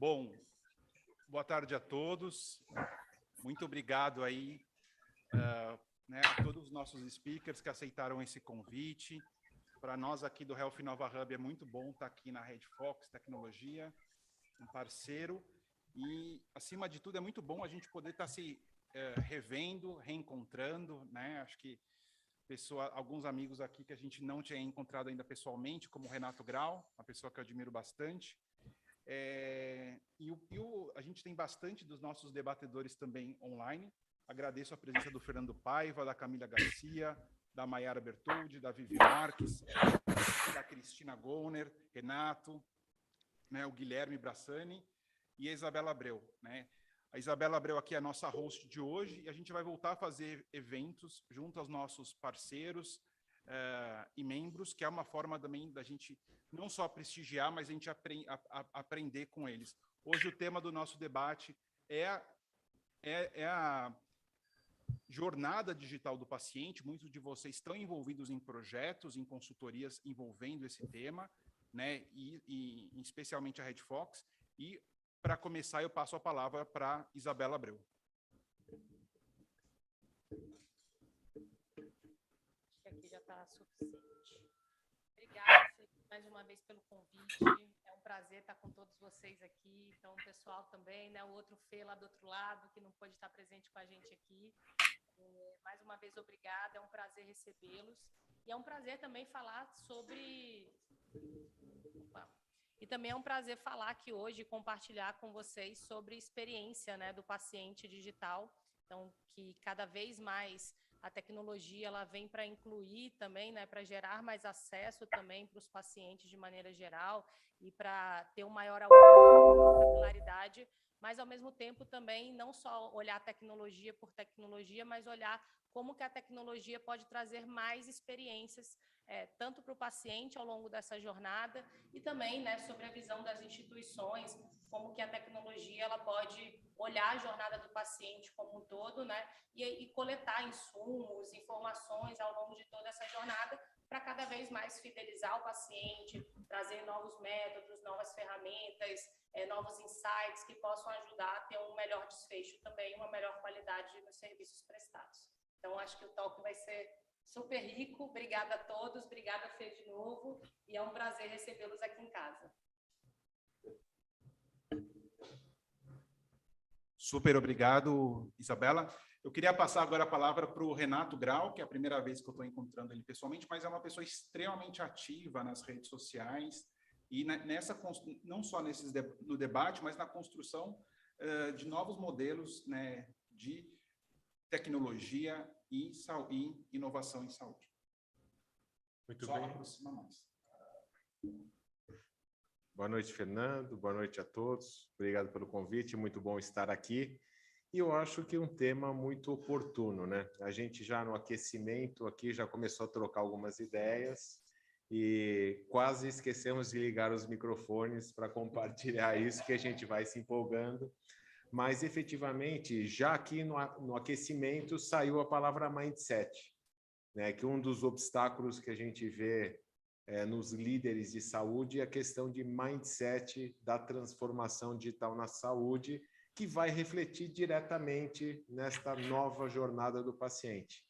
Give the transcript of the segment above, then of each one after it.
Bom, boa tarde a todos. Muito obrigado aí, a todos os nossos speakers que aceitaram esse convite. Para nós aqui do Health Nova Hub é muito bom estar aqui na Red Fox Tecnologia, um parceiro. E, acima de tudo, é muito bom a gente poder estar se revendo, reencontrando, né? Acho que alguns amigos aqui que a gente não tinha encontrado ainda pessoalmente, como o Renato Grau, uma pessoa que eu admiro bastante. A gente tem bastante dos nossos debatedores também online. Agradeço a presença do Fernando Paiva, da Camila Garcia, da Maiara Bertoldi, da Vivi Marques, da Cristina Goner, Renato, né, o Guilherme Brassani e a Isabela Abreu, né? A Isabela Abreu aqui é a nossa host de hoje e a gente vai voltar a fazer eventos junto aos nossos parceiros e membros, que é uma forma também da gente não só prestigiar, mas a gente aprender com eles. Hoje o tema do nosso debate é a jornada digital do paciente. Muitos de vocês estão envolvidos em projetos, em consultorias envolvendo esse tema, né? E especialmente a Red Fox. E, para começar, eu passo a palavra para Isabela Abreu. Aqui já está suficiente. Obrigada, Felipe, mais uma vez pelo convite. É um prazer estar com todos vocês aqui. Então, o pessoal também, né? O outro Fê lá do outro lado, que não pôde estar presente com a gente aqui. Mais uma vez, obrigada. É um prazer recebê-los. E é um prazer também falar sobre... E também é um prazer falar aqui hoje, compartilhar com vocês sobre a experiência, né, do paciente digital. Então, que cada vez mais a tecnologia ela vem para incluir também, né, para gerar mais acesso também para os pacientes de maneira geral e para ter um maior alcance, capilaridade, mas ao mesmo tempo também não só olhar tecnologia por tecnologia, mas olhar como que a tecnologia pode trazer mais experiências tanto para o paciente ao longo dessa jornada e também, né, sobre a visão das instituições, como que a tecnologia ela pode olhar a jornada do paciente como um todo, né, e coletar insumos, informações ao longo de toda essa jornada para cada vez mais fidelizar o paciente, trazer novos métodos, novas ferramentas, novos insights que possam ajudar a ter um melhor desfecho também, uma melhor qualidade nos serviços prestados. Então, acho que o talk vai ser super rico. Obrigada a todos, obrigada, Fê, de novo, e é um prazer recebê-los aqui em casa. Super obrigado, Isabela. Eu queria passar agora a palavra para o Renato Grau, que é a primeira vez que eu estou encontrando ele pessoalmente, mas é uma pessoa extremamente ativa nas redes sociais e não só no debate, mas na construção de novos modelos, né, de tecnologia e inovação em saúde. Muito só bem. Aproxima mais. Boa noite, Fernando. Boa noite a todos. Obrigado pelo convite. Muito bom estar aqui. E eu acho que um tema muito oportuno, né? A gente já no aquecimento aqui já começou a trocar algumas ideias e quase esquecemos de ligar os microfones para compartilhar isso, que a gente vai se empolgando. Mas, efetivamente, já aqui no aquecimento saiu a palavra mindset, né? Que um dos obstáculos que a gente vê nos líderes de saúde é a questão de mindset da transformação digital na saúde, que vai refletir diretamente nesta nova jornada do paciente.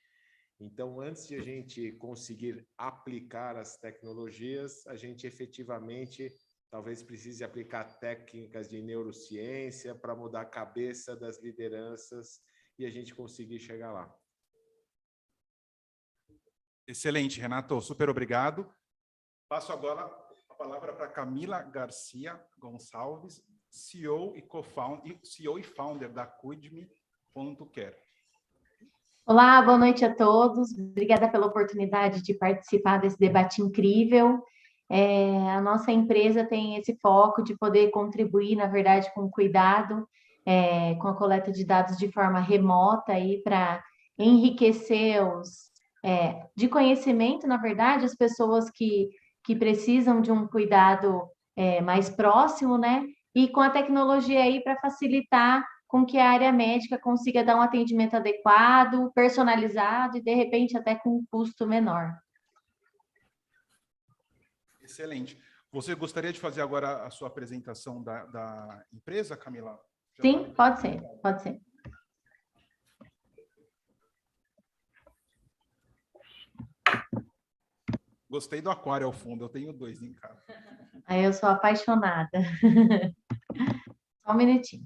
Então, antes de a gente conseguir aplicar as tecnologias, a gente efetivamente talvez precise aplicar técnicas de neurociência para mudar a cabeça das lideranças e a gente conseguir chegar lá. Excelente, Renato. Super obrigado. Passo agora a palavra para Camila Garcia Gonçalves, CEO e founder da Cuide-me.care. Olá, boa noite a todos. Obrigada pela oportunidade de participar desse debate incrível. A nossa empresa tem esse foco de poder contribuir, na verdade, com cuidado, com a coleta de dados de forma remota aí para enriquecer de conhecimento, na verdade, as pessoas que precisam de um cuidado mais próximo, né? E com a tecnologia aí para facilitar com que a área médica consiga dar um atendimento adequado, personalizado e, de repente, até com um custo menor. Excelente. Você gostaria de fazer agora a sua apresentação da empresa, Camila? Sim, pode ser, pode ser. Gostei do aquário ao fundo, eu tenho 2 em casa. Aí eu sou apaixonada. Só um minutinho.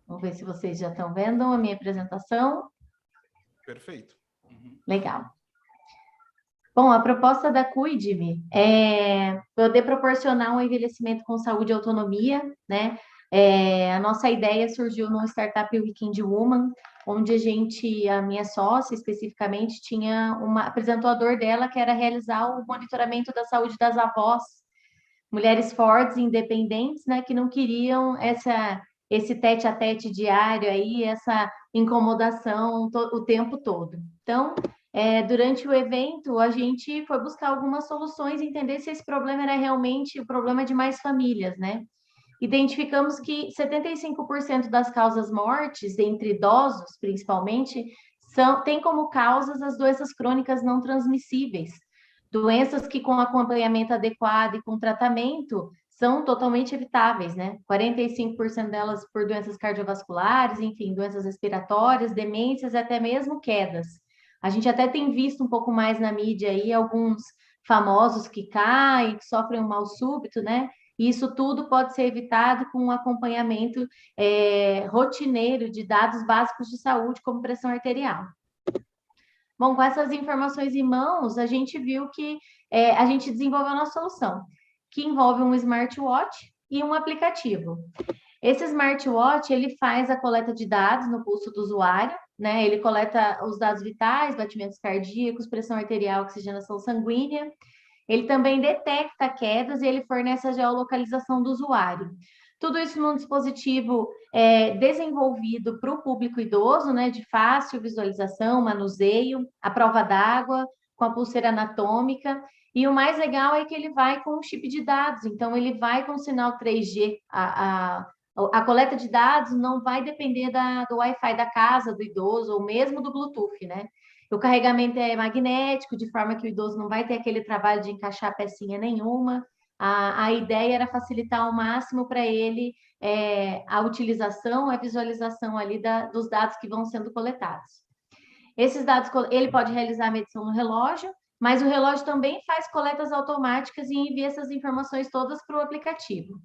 Vamos ver se vocês já estão vendo a minha apresentação. Perfeito. Uhum. Legal. Bom, a proposta da Cuide-me é poder proporcionar um envelhecimento com saúde e autonomia, né? A nossa ideia surgiu no Startup Weekend Woman, onde a minha sócia especificamente, apresentou a dor dela, que era realizar o monitoramento da saúde das avós, mulheres fortes, independentes, né, que não queriam esse tete-a-tete diário aí, essa incomodação o tempo todo. Então, durante o evento, a gente foi buscar algumas soluções, entender se esse problema era realmente o problema de mais famílias, né? Identificamos que 75% das causas mortes, entre idosos principalmente, tem como causas as doenças crônicas não transmissíveis, doenças que com acompanhamento adequado e com tratamento são totalmente evitáveis, né? 45% delas por doenças cardiovasculares, enfim, doenças respiratórias, demências, até mesmo quedas. A gente até tem visto um pouco mais na mídia aí alguns famosos que caem, que sofrem um mal súbito, né? E isso tudo pode ser evitado com um acompanhamento rotineiro de dados básicos de saúde, como pressão arterial. Bom, com essas informações em mãos, a gente viu que a gente desenvolveu uma solução, que envolve um smartwatch e um aplicativo. Esse smartwatch, ele faz a coleta de dados no pulso do usuário, né? Ele coleta os dados vitais, batimentos cardíacos, pressão arterial, oxigenação sanguínea. Ele também detecta quedas e ele fornece a geolocalização do usuário. Tudo isso num dispositivo desenvolvido para o público idoso, né, de fácil visualização, manuseio, a prova d'água, com a pulseira anatômica. E o mais legal é que ele vai com um chip de dados, então ele vai com sinal 3G. A coleta de dados não vai depender do Wi-Fi da casa do idoso, ou mesmo do Bluetooth, né? O carregamento é magnético, de forma que o idoso não vai ter aquele trabalho de encaixar pecinha nenhuma. A ideia era facilitar ao máximo para ele a utilização, a visualização ali dos dados que vão sendo coletados. Esses dados, ele pode realizar a medição no relógio, mas o relógio também faz coletas automáticas e envia essas informações todas para o aplicativo.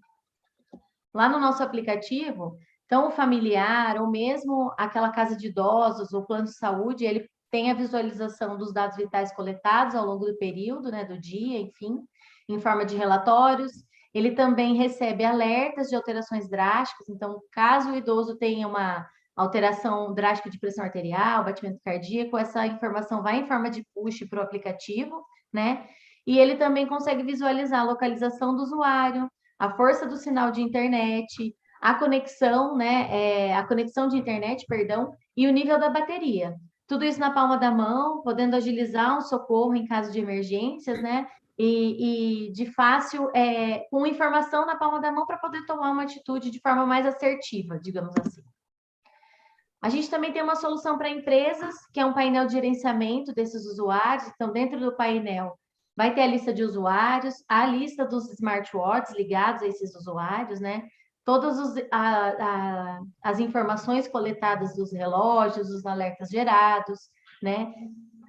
Lá no nosso aplicativo, então o familiar, ou mesmo aquela casa de idosos, ou plano de saúde, ele tem a visualização dos dados vitais coletados ao longo do período, né, do dia, enfim, em forma de relatórios. Ele também recebe alertas de alterações drásticas, então, caso o idoso tenha uma alteração drástica de pressão arterial, batimento cardíaco, essa informação vai em forma de push para o aplicativo, né? E ele também consegue visualizar a localização do usuário, a força do sinal de internet, a conexão, né? A conexão de internet, perdão, e o nível da bateria. Tudo isso na palma da mão, podendo agilizar um socorro em caso de emergências, né? E de fácil, com informação na palma da mão para poder tomar uma atitude de forma mais assertiva, digamos assim. A gente também tem uma solução para empresas, que é um painel de gerenciamento desses usuários. Então, dentro do painel, vai ter a lista de usuários, a lista dos smartwatches ligados a esses usuários, né? Todas as informações coletadas dos relógios, os alertas gerados, né?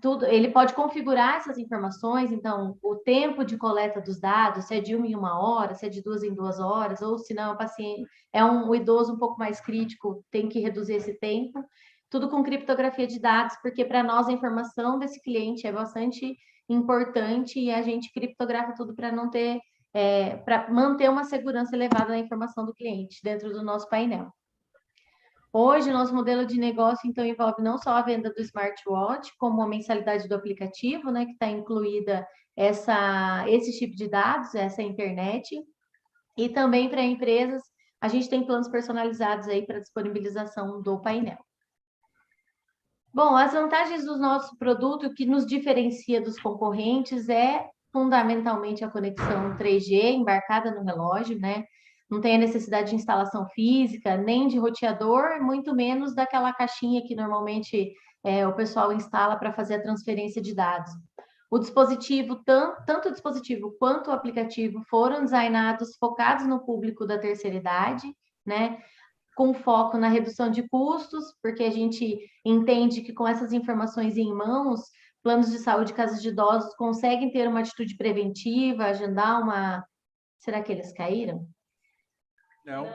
Tudo, ele pode configurar essas informações, então, o tempo de coleta dos dados, se é de 1 em 1 hora, se é de 2 em 2 horas, ou se não, o paciente o idoso um pouco mais crítico, tem que reduzir esse tempo. Tudo com criptografia de dados, porque para nós a informação desse cliente é bastante importante e a gente criptografa tudo para não ter para manter uma segurança elevada na informação do cliente dentro do nosso painel. Hoje, nosso modelo de negócio, então, envolve não só a venda do smartwatch, como a mensalidade do aplicativo, né, que está incluída esse tipo de dados, essa internet, e também para empresas, a gente tem planos personalizados aí para disponibilização do painel. Bom, as vantagens do nosso produto, que nos diferencia dos concorrentes, é fundamentalmente a conexão 3G embarcada no relógio, né? não tem a necessidade de instalação física, nem de roteador, muito menos daquela caixinha que normalmente o pessoal instala para fazer a transferência de dados. O dispositivo, tanto o dispositivo quanto o aplicativo foram designados focados no público da terceira idade, né? Com foco na redução de custos, porque a gente entende que com essas informações em mãos, planos de saúde, casas de idosos conseguem ter uma atitude preventiva, agendar uma... Será que eles caíram? Não.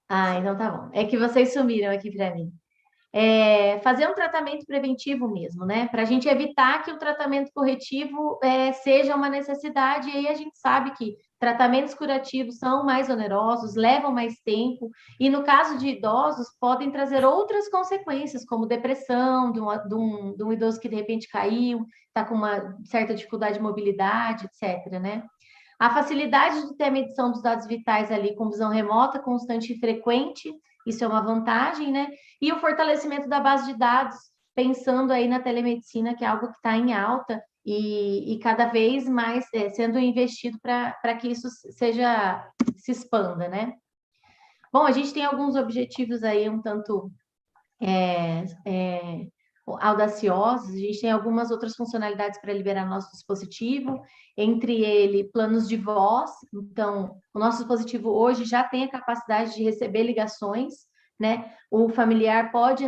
Ah, então tá bom. É que vocês sumiram aqui para mim. Fazer um tratamento preventivo mesmo, né? Para a gente evitar que o tratamento corretivo seja uma necessidade, e aí a gente sabe que tratamentos curativos são mais onerosos, levam mais tempo, e no caso de idosos, podem trazer outras consequências, como depressão, de um idoso que de repente caiu, está com uma certa dificuldade de mobilidade, etc., né? A facilidade de ter a medição dos dados vitais ali com visão remota, constante e frequente, isso é uma vantagem, né? E o fortalecimento da base de dados, pensando aí na telemedicina, que é algo que está em alta e cada vez mais sendo investido para que isso se expanda, né? Bom, a gente tem alguns objetivos aí um tanto audaciosos, a gente tem algumas outras funcionalidades para liberar nosso dispositivo, entre ele planos de voz. Então, o nosso dispositivo hoje já tem a capacidade de receber ligações, né? O familiar pode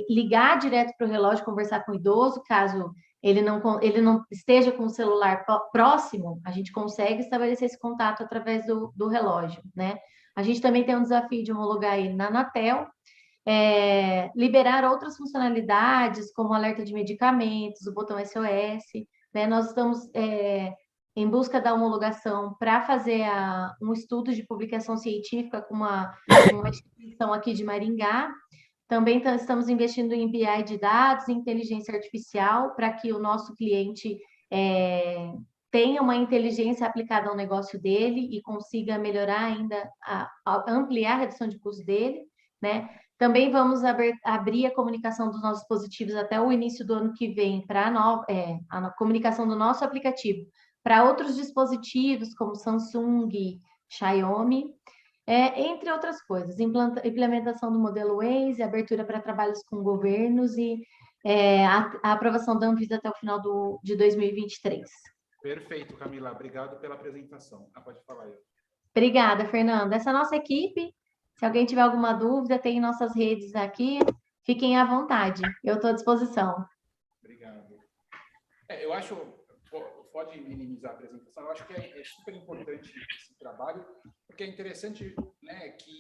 ligar direto para o relógio, conversar com o idoso, caso ele não esteja com o celular próximo, a gente consegue estabelecer esse contato através do relógio, né? A gente também tem um desafio de homologar ele na Anatel, liberar outras funcionalidades, como alerta de medicamentos, o botão SOS, né? Nós estamos em busca da homologação para fazer um estudo de publicação científica com uma instituição aqui de Maringá. Também estamos investindo em BI de dados, inteligência artificial, para que o nosso cliente tenha uma inteligência aplicada ao negócio dele e consiga melhorar ainda, ampliar a redução de custos dele, né? Também vamos abrir a comunicação dos nossos dispositivos até o início do ano que vem para a comunicação do nosso aplicativo para outros dispositivos, como Samsung, Xiaomi, entre outras coisas. Implementação do modelo Waze, abertura para trabalhos com governos e a aprovação da Anvisa até o final de 2023. Perfeito, Camila. Obrigado pela apresentação. Pode falar aí. Obrigada, Fernando. Essa é a nossa equipe. Se alguém tiver alguma dúvida, tem nossas redes aqui. Fiquem à vontade. Eu estou à disposição. Obrigado. Eu acho... Pode minimizar a apresentação. Eu acho que é super importante esse trabalho, porque é interessante, né, que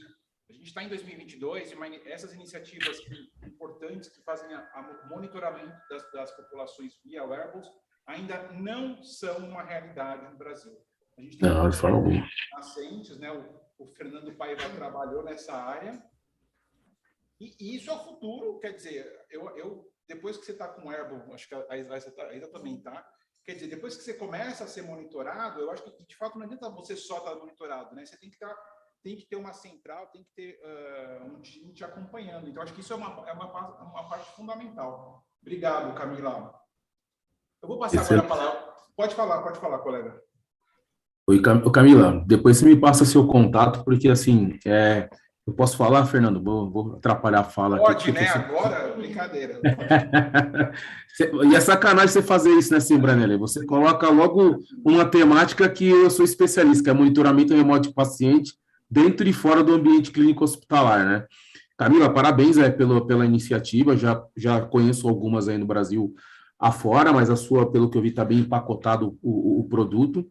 a gente está em 2022 e essas iniciativas importantes que fazem o monitoramento das populações via wearables ainda não são uma realidade no Brasil. A gente tem nascentes, né? O Fernando Paiva trabalhou nessa área e isso é o futuro. Quer dizer, depois que você está com o wearable, acho que a Isa também está. Quer dizer, depois que você começa a ser monitorado, eu acho que, de fato, não adianta você só estar monitorado, né? Você tem que ter uma central, tem que ter um time te acompanhando. Então, acho que isso é uma parte fundamental. Obrigado, Camila. Eu vou passar agora a palavra. Pode falar, colega. Oi, Camila, depois você me passa seu contato, porque, assim, eu posso falar, Fernando? Vou atrapalhar a fala. Pode, né? Agora, brincadeira. E é sacanagem você fazer isso, né, Branelli? Você coloca logo uma temática que eu sou especialista, que é monitoramento remoto de paciente dentro e fora do ambiente clínico hospitalar, né? Camila, parabéns pela iniciativa, já conheço algumas aí no Brasil afora, mas a sua, pelo que eu vi, está bem empacotado o produto,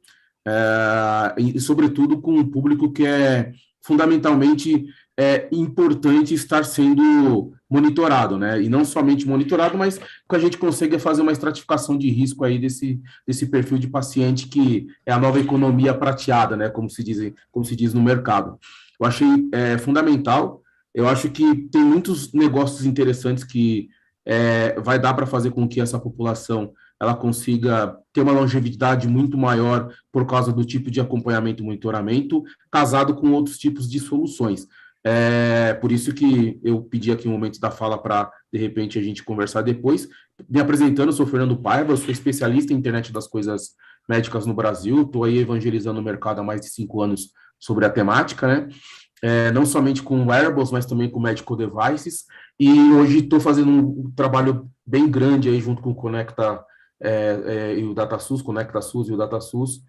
e sobretudo com um público que é fundamentalmente importante estar sendo monitorado, né? E não somente monitorado, mas que a gente consiga fazer uma estratificação de risco aí desse perfil de paciente que é a nova economia prateada, né? Como se diz no mercado. Eu achei fundamental. Eu acho que tem muitos negócios interessantes que vai dar para fazer com que essa população ela consiga ter uma longevidade muito maior por causa do tipo de acompanhamento e monitoramento, casado com outros tipos de soluções. Por isso que eu pedi aqui um momento da fala para, de repente, a gente conversar depois. Me apresentando, eu sou Fernando Paiva, sou especialista em internet das coisas médicas no Brasil, estou aí evangelizando o mercado há mais de 5 anos sobre a temática, né? Não somente com wearables, mas também com medical devices. E hoje estou fazendo um trabalho bem grande aí junto com o Conecta e o DataSUS, ConectaSUS e o DataSUS,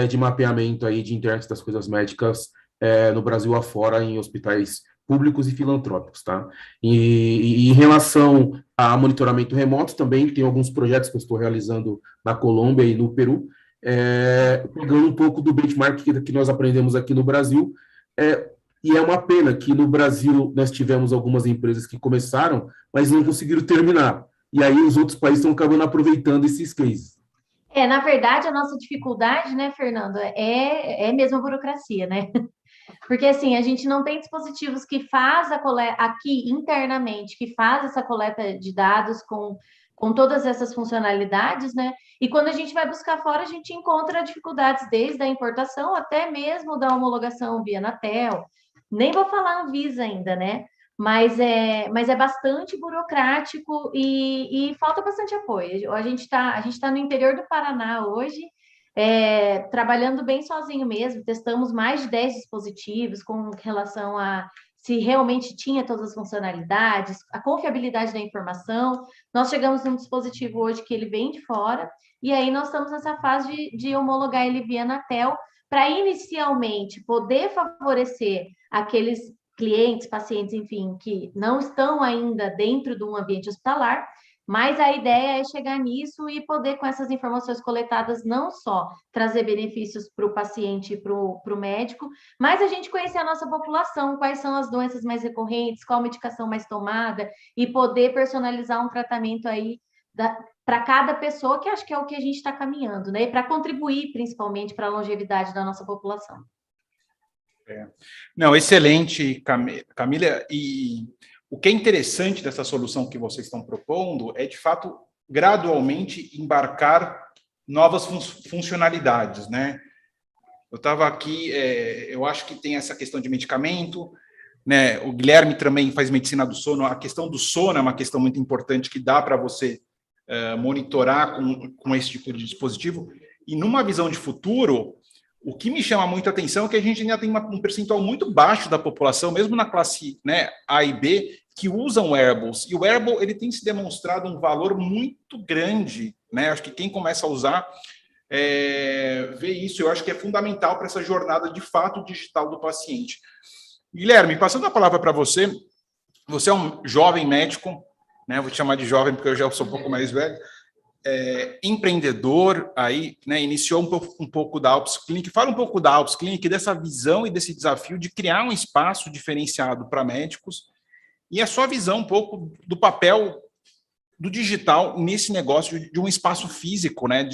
de mapeamento aí de internet das coisas médicas no Brasil afora, em hospitais públicos e filantrópicos, tá? E em relação a monitoramento remoto, também tem alguns projetos que eu estou realizando na Colômbia e no Peru, pegando um pouco do benchmark que nós aprendemos aqui no Brasil, e é uma pena que no Brasil nós tivemos algumas empresas que começaram, mas não conseguiram terminar. E aí os outros países estão acabando aproveitando esses cases. Na verdade, a nossa dificuldade, né, Fernando, é mesmo a burocracia, né? Porque, assim, a gente não tem dispositivos que faz a coleta aqui internamente, que faz essa coleta de dados com todas essas funcionalidades, né? E quando a gente vai buscar fora, a gente encontra dificuldades desde a importação até mesmo da homologação via Anatel. Nem vou falar Anvisa ainda, né? Mas é bastante burocrático e falta bastante apoio. A gente tá no interior do Paraná hoje, trabalhando bem sozinho mesmo, testamos mais de 10 dispositivos com relação a se realmente tinha todas as funcionalidades, a confiabilidade da informação. Nós chegamos num dispositivo hoje que ele vem de fora, e aí nós estamos nessa fase de homologar ele via Anatel, para inicialmente poder favorecer aqueles clientes, pacientes, enfim, que não estão ainda dentro de um ambiente hospitalar, mas a ideia é chegar nisso e poder, com essas informações coletadas, não só trazer benefícios para o paciente e para o médico, mas a gente conhecer a nossa população, quais são as doenças mais recorrentes, qual a medicação mais tomada, e poder personalizar um tratamento aí para cada pessoa, que acho que é o que a gente está caminhando, né? E para contribuir, principalmente, para a longevidade da nossa população. Não, excelente, Camila. E o que é interessante dessa solução que vocês estão propondo é, de fato, gradualmente embarcar novas funcionalidades, né? Eu estava aqui, eu acho que tem essa questão de medicamento, né? O Guilherme também faz medicina do sono. A questão do sono é uma questão muito importante que dá para você monitorar com esse tipo de dispositivo. E numa visão de futuro, o que me chama muito a atenção é que a gente ainda tem um percentual muito baixo da população, mesmo na classe, né, A e B, que usam wearables. E o wearable, ele tem se demonstrado um valor muito grande, né? Acho que quem começa a usar vê isso. Eu acho que é fundamental para essa jornada, de fato, digital do paciente. Guilherme, passando a palavra para você, você é um jovem médico, né? Vou te chamar de jovem porque eu já sou um pouco mais velho. Empreendedor, aí, né, iniciou um pouco da Alps Clinic. Fala um pouco da Alps Clinic, dessa visão e desse desafio de criar um espaço diferenciado para médicos, e a sua visão um pouco do papel do digital nesse negócio de um espaço físico, né,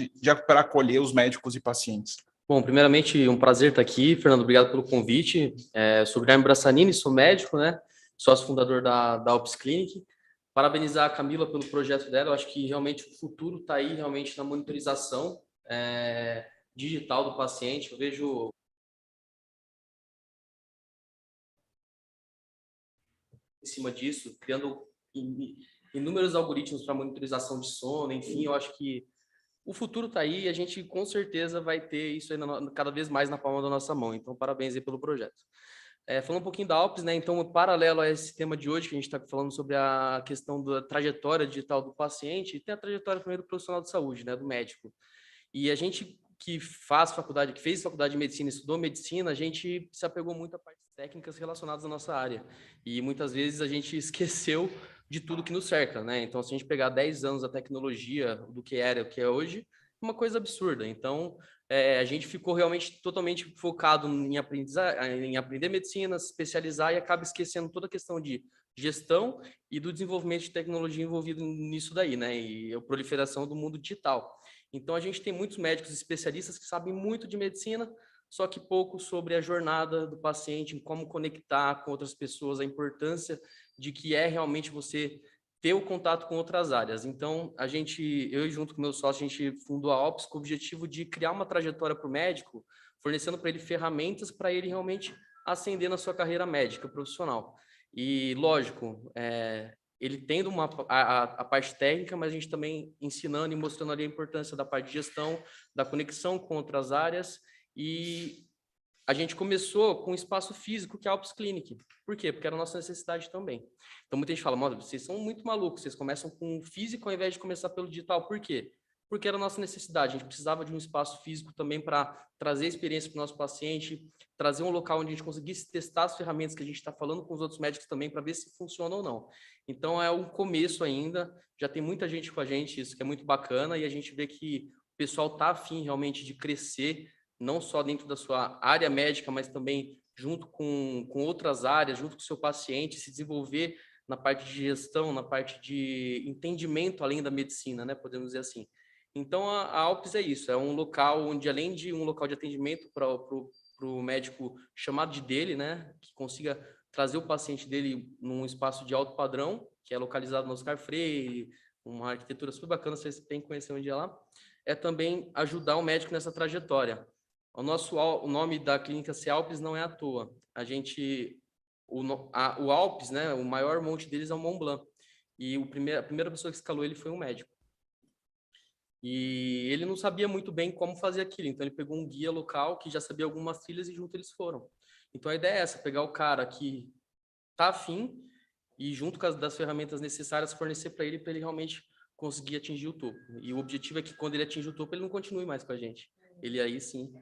para acolher os médicos e pacientes. Bom, primeiramente, um prazer estar aqui. Fernando, obrigado pelo convite. Sou Guilherme Brassanini, sou médico, né, sócio fundador da Alps Clinic. Parabenizar a Camila pelo projeto dela. Eu acho que realmente o futuro está aí, realmente, na monitorização digital do paciente. Eu vejo em cima disso, criando inúmeros algoritmos para monitorização de sono, enfim, eu acho que o futuro está aí e a gente com certeza vai ter isso aí cada vez mais na palma da nossa mão. Então, parabéns aí pelo projeto. Falando um pouquinho da Alps, né? Então, paralelo a esse tema de hoje, que a gente está falando sobre a questão da trajetória digital do paciente, tem a trajetória também do profissional de saúde, né? Do médico. E a gente que fez faculdade de medicina, estudou medicina, a gente se apegou muito a partes técnicas relacionadas à nossa área. E muitas vezes a gente esqueceu de tudo que nos cerca, né? Então, se a gente pegar 10 anos da tecnologia, do que era, o que é hoje, uma coisa absurda. Então, a gente ficou realmente totalmente focado em aprender medicina, se especializar e acaba esquecendo toda a questão de gestão e do desenvolvimento de tecnologia envolvido nisso daí, né? E a proliferação do mundo digital. Então, a gente tem muitos médicos especialistas que sabem muito de medicina, só que pouco sobre a jornada do paciente, como conectar com outras pessoas, a importância de que é realmente você ter o contato com outras áreas. Então, eu junto com meu sócio, a gente fundou a Alps com o objetivo de criar uma trajetória para o médico, fornecendo para ele ferramentas para ele realmente ascender na sua carreira médica profissional. E, lógico, ele tendo a parte técnica, mas a gente também ensinando e mostrando ali a importância da parte de gestão, da conexão com outras áreas e a gente começou com um espaço físico, que é a Alpes Clinic. Por quê? Porque era a nossa necessidade também. Então, muita gente fala, vocês são muito malucos, vocês começam com o físico ao invés de começar pelo digital. Por quê? Porque era a nossa necessidade. A gente precisava de um espaço físico também para trazer experiência para o nosso paciente, trazer um local onde a gente conseguisse testar as ferramentas que a gente está falando com os outros médicos também, para ver se funciona ou não. Então, é um começo ainda, já tem muita gente com a gente, isso que é muito bacana, e a gente vê que o pessoal está afim realmente de crescer, não só dentro da sua área médica, mas também junto com outras áreas, junto com o seu paciente, se desenvolver na parte de gestão, na parte de entendimento além da medicina, né? Podemos dizer assim. Então, a Alpes é isso, é um local onde, além de um local de atendimento para o médico chamado de dele, né? Que consiga trazer o paciente dele num espaço de alto padrão, que é localizado no Oscar Freire, uma arquitetura super bacana, vocês têm que conhecer um dia lá, é também ajudar o médico nessa trajetória. O nome da clínica Alpes não é à toa. O Alpes, né, o maior monte deles é o Mont Blanc. E a primeira pessoa que escalou ele foi um médico. E ele não sabia muito bem como fazer aquilo. Então, ele pegou um guia local que já sabia algumas trilhas e junto eles foram. Então, a ideia é essa, pegar o cara que está afim e, junto com das ferramentas necessárias, fornecer para ele realmente conseguir atingir o topo. E o objetivo é que, quando ele atingir o topo, ele não continue mais com a gente. Ele aí, sim,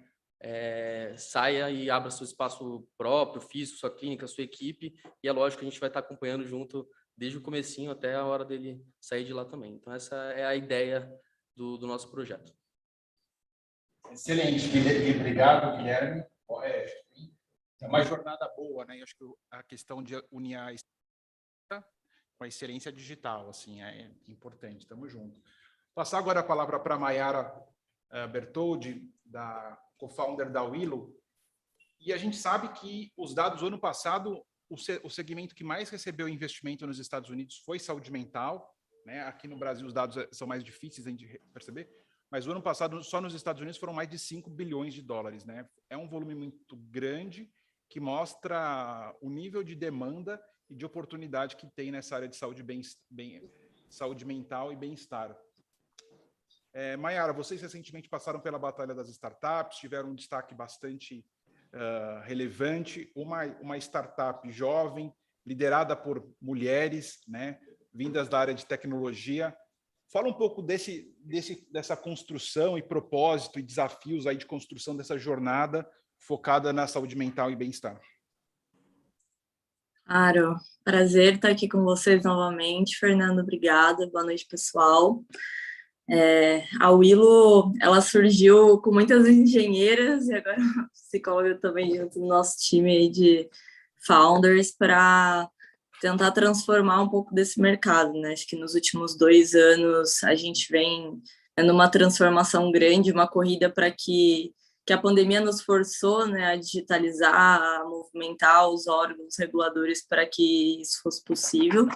saia e abra seu espaço próprio, físico, sua clínica, sua equipe, e é lógico que a gente vai estar acompanhando junto desde o comecinho até a hora dele sair de lá também. Então, essa é a ideia do nosso projeto. Excelente, e obrigado, Guilherme. É uma jornada boa, né? Eu acho que a questão de unir a com a excelência digital, assim, é importante. Estamos juntos. Passar agora a palavra para a Mayara Bertoldi, da co-founder da Willow. E a gente sabe que os dados do ano passado, o segmento que mais recebeu investimento nos Estados Unidos foi saúde mental, né? Aqui no Brasil os dados são mais difíceis de perceber, mas o ano passado só nos Estados Unidos foram mais de 5 bilhões de dólares, né? É um volume muito grande que mostra o nível de demanda e de oportunidade que tem nessa área de saúde, saúde mental e bem-estar. Mayara, vocês recentemente passaram pela Batalha das Startups, tiveram um destaque bastante relevante, uma startup jovem, liderada por mulheres, né, vindas da área de tecnologia. Fala um pouco dessa construção e propósito e desafios aí de construção dessa jornada focada na saúde mental e bem-estar. Claro, prazer estar aqui com vocês novamente. Fernando, obrigada. Boa noite, pessoal. A Willow, ela surgiu com muitas engenheiras e agora psicóloga também junto do nosso time aí de founders para tentar transformar um pouco desse mercado, né? Acho que nos últimos 2 anos a gente vem tendo uma transformação grande, uma corrida para que a pandemia nos forçou, né, a digitalizar, a movimentar os órgãos reguladores para que isso fosse possível.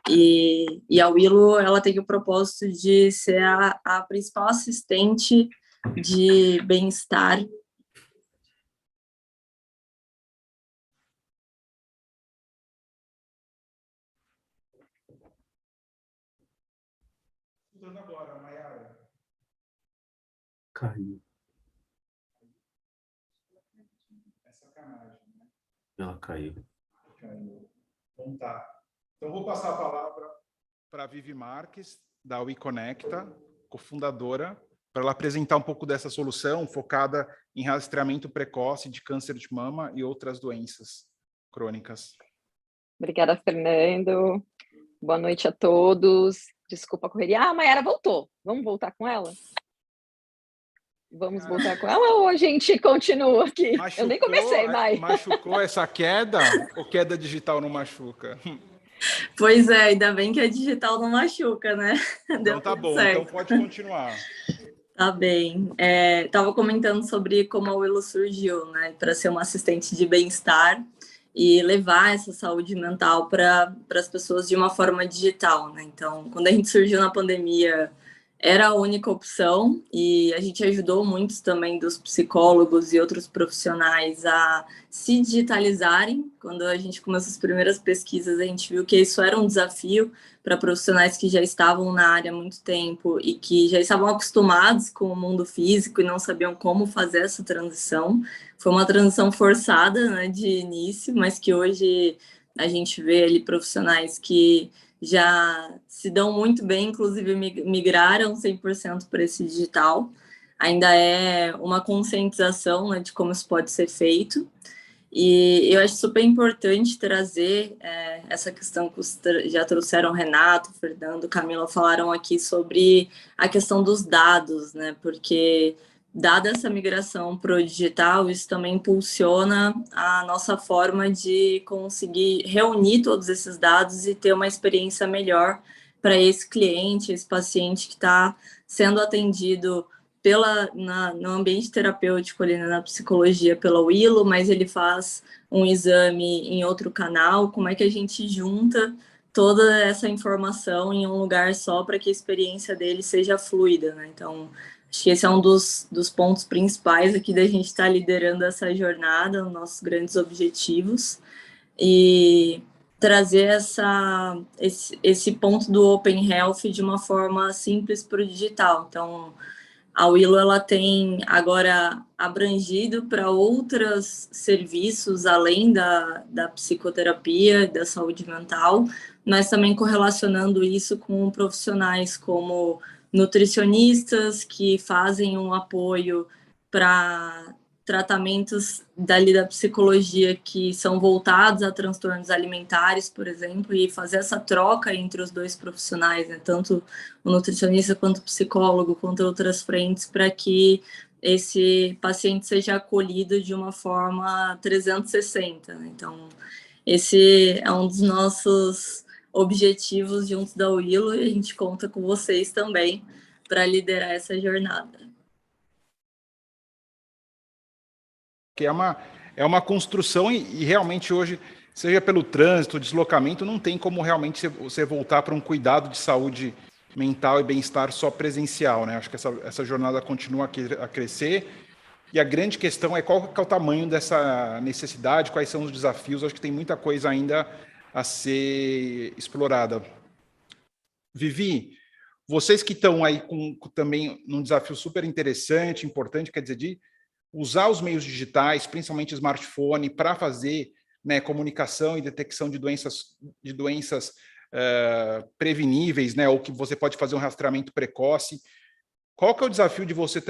E a Willow, ela tem o propósito de ser a principal assistente de bem-estar. Escutando agora, Mayara. Caiu. É sacanagem, né? Ela caiu. Caiu. Então tá. Então vou passar a palavra para a Vivi Marques, da WeConnecta, cofundadora, para ela apresentar um pouco dessa solução focada em rastreamento precoce de câncer de mama e outras doenças crônicas. Obrigada, Fernando. Boa noite a todos. Desculpa a correria. A Mayara voltou. Vamos voltar com ela? Vamos voltar com ela ou a gente continua aqui? Eu nem comecei, Mai. Machucou essa queda ou queda digital não machuca? Pois é, ainda bem que a digital não machuca, né? Então tá bom, certo. Então pode continuar. Tá bem. Estava comentando sobre como a Willow surgiu, né? Para ser uma assistente de bem-estar e levar essa saúde mental para as pessoas de uma forma digital, né? Então, quando a gente surgiu na pandemia, era a única opção e a gente ajudou muitos também dos psicólogos e outros profissionais a se digitalizarem. Quando a gente começou as primeiras pesquisas, a gente viu que isso era um desafio para profissionais que já estavam na área há muito tempo e que já estavam acostumados com o mundo físico e não sabiam como fazer essa transição, foi uma transição forçada, né, de início, mas que hoje a gente vê ali profissionais que já se dão muito bem, inclusive migraram 100% para esse digital. Ainda é uma conscientização, né, de como isso pode ser feito. E eu acho super importante trazer essa questão que já trouxeram Renato, Fernando, Camila, falaram aqui sobre a questão dos dados, né? Porque, dada essa migração para o digital, isso também impulsiona a nossa forma de conseguir reunir todos esses dados e ter uma experiência melhor para esse cliente, esse paciente que está sendo atendido no ambiente terapêutico, ali na psicologia, pela Willow, mas ele faz um exame em outro canal. Como é que a gente junta toda essa informação em um lugar só para que a experiência dele seja fluida, né? Então, acho que esse é um dos pontos principais aqui da gente estar liderando essa jornada, os nossos grandes objetivos, e trazer esse ponto do Open Health de uma forma simples para o digital. Então, a Willow, ela tem agora abrangido para outros serviços, além da psicoterapia, da saúde mental, mas também correlacionando isso com profissionais como nutricionistas, que fazem um apoio para tratamentos dali da psicologia que são voltados a transtornos alimentares, por exemplo, e fazer essa troca entre os dois profissionais, né, tanto o nutricionista quanto o psicólogo, quanto outras frentes, para que esse paciente seja acolhido de uma forma 360, né? Então, esse é um dos nossos objetivos juntos da Willow, e a gente conta com vocês também para liderar essa jornada. Que é uma construção e realmente hoje, seja pelo trânsito, deslocamento, não tem como realmente você voltar para um cuidado de saúde mental e bem-estar só presencial, né? Acho que essa jornada continua a crescer e a grande questão é qual que é o tamanho dessa necessidade, quais são os desafios. Acho que tem muita coisa ainda a ser explorada. Vivi, vocês que estão aí com também num desafio super interessante, importante, quer dizer, de usar os meios digitais, principalmente smartphone, para fazer, né, comunicação e detecção de doenças preveníveis, né, ou que você pode fazer um rastreamento precoce. Qual que é o desafio de você,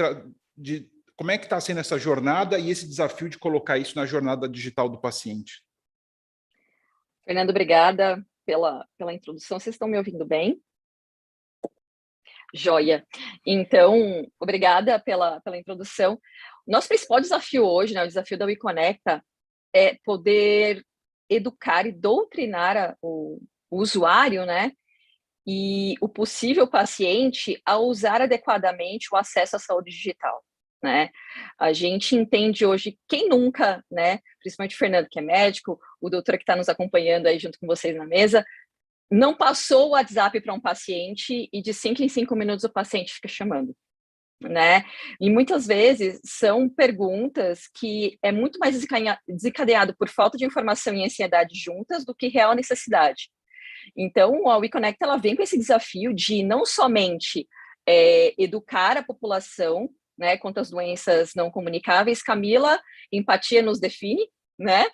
como é que está sendo essa jornada e esse desafio de colocar isso na jornada digital do paciente? Fernando, obrigada pela introdução. Vocês estão me ouvindo bem? Joia. Então, obrigada pela introdução. Nosso principal desafio hoje, né, o desafio da WeConecta, é poder educar e doutrinar o usuário, né, e o possível paciente a usar adequadamente o acesso à saúde digital, né? A gente entende hoje, quem nunca, né, principalmente o Fernando, que é médico, o doutor que está nos acompanhando aí junto com vocês na mesa, não passou o WhatsApp para um paciente e de 5 em 5 minutos o paciente fica chamando, né? E muitas vezes são perguntas que é muito mais desencadeado por falta de informação e ansiedade juntas do que real necessidade. Então, a WeConecta, ela vem com esse desafio de não somente educar a população, né, quanto às doenças não comunicáveis. Camila, empatia nos define, né?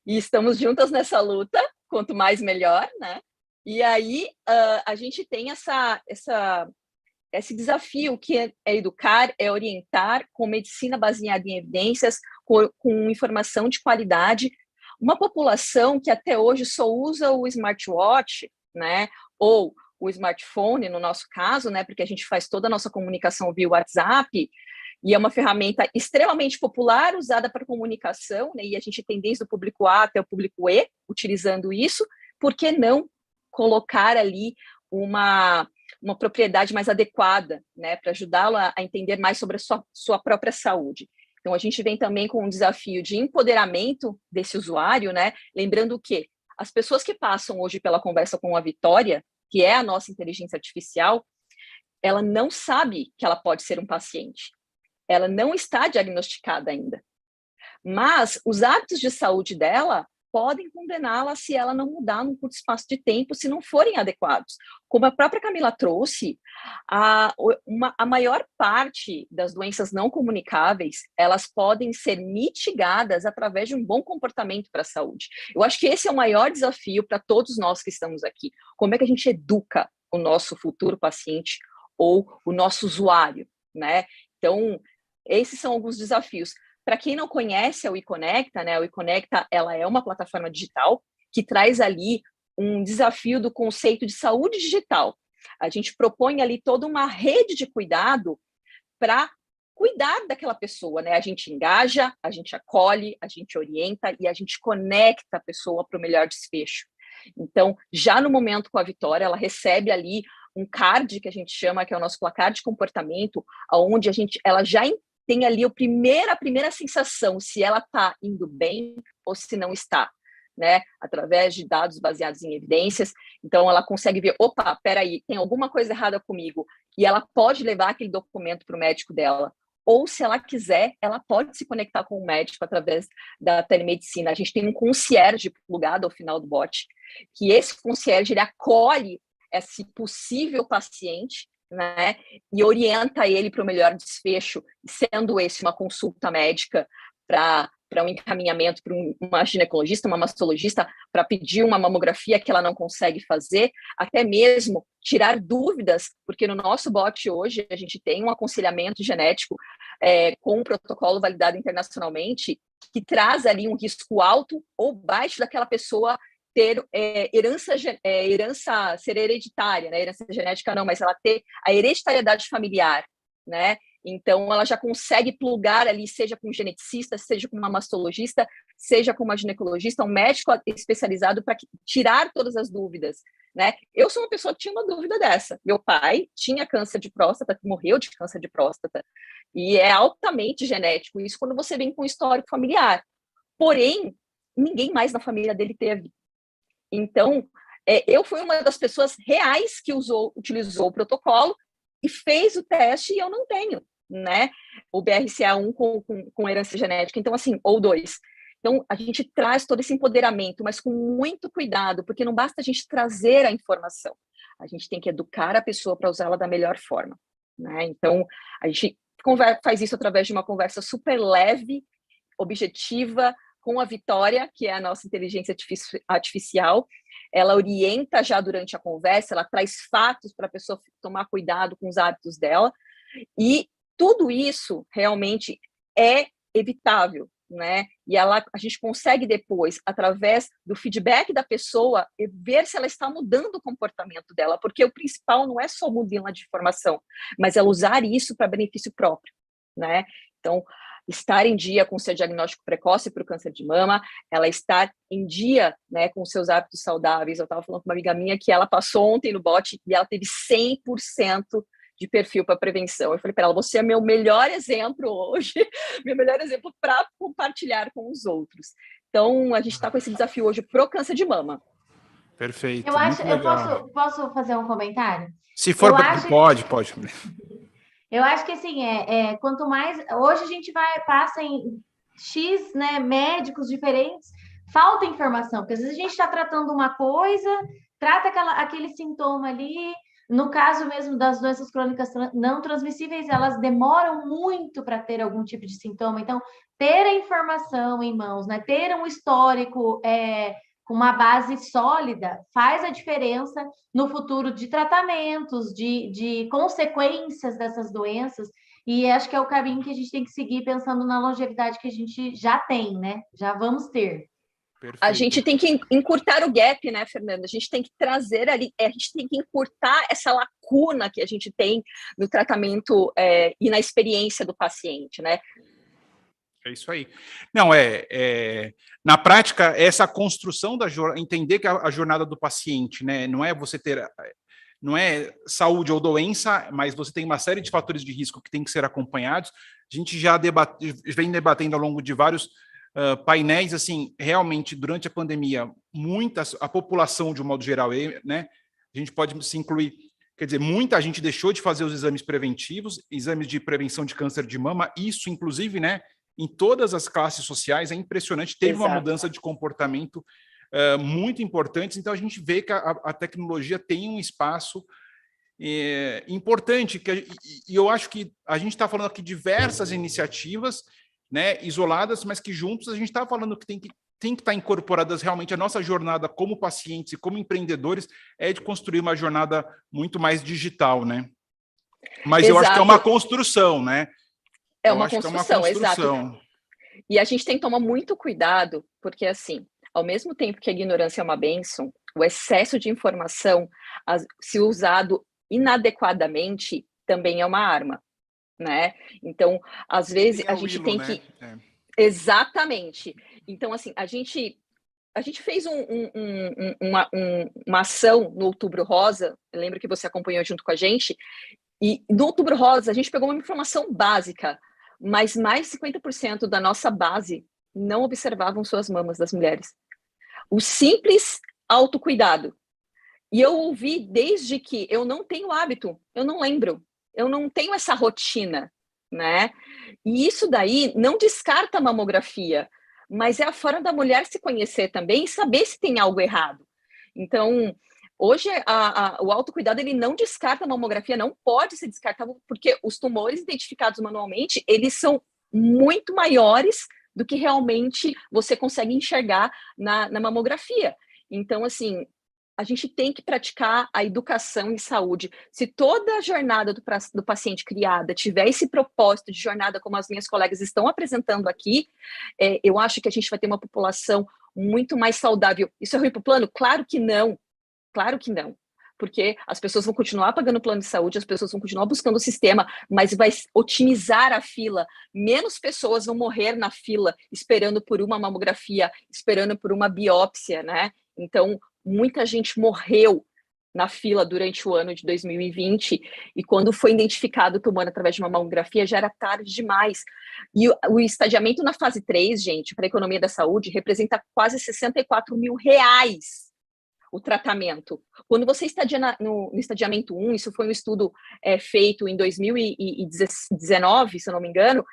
E estamos juntas nessa luta, quanto mais melhor, né? E aí a gente tem esse desafio que é educar, é orientar com medicina baseada em evidências, com informação de qualidade. Uma população que até hoje só usa o smartwatch, né, ou o smartphone, no nosso caso, né, porque a gente faz toda a nossa comunicação via WhatsApp, e é uma ferramenta extremamente popular, usada para comunicação, né, e a gente tem desde o público A até o público E, utilizando isso. Por que não colocar ali uma propriedade mais adequada, né, para ajudá-lo a entender mais sobre a sua própria saúde? Então, a gente vem também com um desafio de empoderamento desse usuário, né? Lembrando que as pessoas que passam hoje pela conversa com a Vitória, que é a nossa inteligência artificial, ela não sabe que ela pode ser um paciente. Ela não está diagnosticada ainda. Mas os hábitos de saúde dela podem condená-la se ela não mudar num curto espaço de tempo, se não forem adequados. Como a própria Camila trouxe, a maior parte das doenças não comunicáveis, elas podem ser mitigadas através de um bom comportamento para a saúde. Eu acho que esse é o maior desafio para todos nós que estamos aqui. Como é que a gente educa o nosso futuro paciente ou o nosso usuário, né? Então, esses são alguns desafios. Para quem não conhece a WeConecta, né? A WeConecta, ela é uma plataforma digital que traz ali um desafio do conceito de saúde digital. A gente propõe ali toda uma rede de cuidado para cuidar daquela pessoa, né? A gente engaja, a gente acolhe, a gente orienta e a gente conecta a pessoa para o melhor desfecho. Então, já no momento com a Vitória, ela recebe ali um card que a gente chama, que é o nosso placar de comportamento, onde ela já tem ali a primeira sensação, se ela está indo bem ou se não está, né? Através de dados baseados em evidências. Então, ela consegue ver, opa, peraí, tem alguma coisa errada comigo, e ela pode levar aquele documento para o médico dela. Ou, se ela quiser, ela pode se conectar com o médico através da telemedicina. A gente tem um concierge plugado ao final do bot, que esse concierge, ele acolhe esse possível paciente, né, e orienta ele para o melhor desfecho, sendo esse uma consulta médica para um encaminhamento para uma ginecologista, uma mastologista, para pedir uma mamografia que ela não consegue fazer, até mesmo tirar dúvidas, porque no nosso bot hoje a gente tem um aconselhamento genético com um protocolo validado internacionalmente, que traz ali um risco alto ou baixo daquela pessoa ter herança ser hereditária, né? Herança genética não, mas ela ter a hereditariedade familiar, né? Então, ela já consegue plugar ali, seja com um geneticista, seja com uma mastologista, seja com uma ginecologista, um médico especializado para tirar todas as dúvidas, né? Eu sou uma pessoa que tinha uma dúvida dessa. Meu pai tinha câncer de próstata, morreu de câncer de próstata, e é altamente genético, isso quando você vem com um histórico familiar. Porém, ninguém mais na família dele teve. Então, eu fui uma das pessoas reais que utilizou o protocolo e fez o teste, e eu não tenho, né? O BRCA1 com herança genética, então assim, ou 2. Então, a gente traz todo esse empoderamento, mas com muito cuidado, porque não basta a gente trazer a informação, a gente tem que educar a pessoa para usá-la da melhor forma, né? Então, a gente faz isso através de uma conversa super leve, objetiva, com a Vitória, que é a nossa inteligência artificial. Ela orienta já durante a conversa, ela traz fatos para a pessoa tomar cuidado com os hábitos dela, e tudo isso realmente é evitável, né? E a gente consegue depois, através do feedback da pessoa, ver se ela está mudando o comportamento dela, porque o principal não é só mudar de informação, mas ela usar isso para benefício próprio, né? Então, estar em dia com o seu diagnóstico precoce para o câncer de mama, ela estar em dia, né, com os seus hábitos saudáveis. Eu estava falando com uma amiga minha que ela passou ontem no bot e ela teve 100% de perfil para prevenção. Eu falei para ela, você é meu melhor exemplo hoje, meu melhor exemplo para compartilhar com os outros. Então, a gente está com esse desafio hoje pro câncer de mama. Perfeito. Eu acho, posso fazer um comentário? Se for, pode. Eu acho que assim, quanto mais. Hoje a gente passa em X, né, médicos diferentes, falta informação, porque às vezes a gente está tratando uma coisa, trata aquele sintoma ali. No caso mesmo das doenças crônicas não transmissíveis, elas demoram muito para ter algum tipo de sintoma. Então, ter a informação em mãos, né, ter um histórico com uma base sólida, faz a diferença no futuro de tratamentos, de consequências dessas doenças, e acho que é o caminho que a gente tem que seguir pensando na longevidade que a gente já tem, né? Já vamos ter. Perfeito. A gente tem que encurtar o gap, né, Fernanda? A gente tem que trazer ali, a gente tem que encurtar essa lacuna que a gente tem no tratamento e na experiência do paciente, né? É isso aí. Não, na prática, essa construção da jornada, entender que a jornada do paciente, né, não é você ter, não é saúde ou doença, mas você tem uma série de fatores de risco que tem que ser acompanhados. A gente já vem debatendo ao longo de vários painéis, assim, realmente, durante a pandemia, a população, de um modo geral, né, a gente pode se incluir, quer dizer, muita gente deixou de fazer os exames preventivos, exames de prevenção de câncer de mama, isso, inclusive, né, em todas as classes sociais, é impressionante, teve uma mudança de comportamento muito importante, então a gente vê que a tecnologia tem um espaço importante, e eu acho que a gente está falando aqui diversas iniciativas, né, isoladas, mas que juntos a gente está falando que tem que estar incorporadas realmente a nossa jornada como pacientes e como empreendedores é de construir uma jornada muito mais digital, né? Mas eu acho que é uma construção, né? É uma construção, exato. E a gente tem que tomar muito cuidado, porque assim, ao mesmo tempo que a ignorância é uma bênção, o excesso de informação, se usado inadequadamente, também é uma arma, né? Então, às vezes, a gente tem que... Exatamente. Então, assim, a gente fez uma ação no Outubro Rosa, eu lembro que você acompanhou junto com a gente, e no Outubro Rosa a gente pegou uma informação básica, mas mais de 50% da nossa base não observavam suas mamas das mulheres. O simples autocuidado. E eu ouvi desde que eu não tenho hábito, eu não lembro, eu não tenho essa rotina, né? E isso daí não descarta a mamografia, mas é a forma da mulher se conhecer também e saber se tem algo errado. Então, hoje o autocuidado ele não descarta a mamografia, não pode ser descartado, porque os tumores identificados manualmente, eles são muito maiores do que realmente você consegue enxergar na mamografia. Então, assim, a gente tem que praticar a educação em saúde. Se toda a jornada do paciente criada tiver esse propósito de jornada, como as minhas colegas estão apresentando aqui, eu acho que a gente vai ter uma população muito mais saudável. Isso é ruim para o plano? Claro que não. Claro que não. Porque as pessoas vão continuar pagando plano de saúde, as pessoas vão continuar buscando o sistema, mas vai otimizar a fila. Menos pessoas vão morrer na fila esperando por uma mamografia, esperando por uma biópsia, né? Então, muita gente morreu na fila durante o ano de 2020 e quando foi identificado o tumor através de uma mamografia já era tarde demais. E o estadiamento na fase 3, gente, para a economia da saúde, representa quase R$64 mil o tratamento. Quando você estadia no estadiamento 1, isso foi um estudo feito em 2019, se eu não me engano,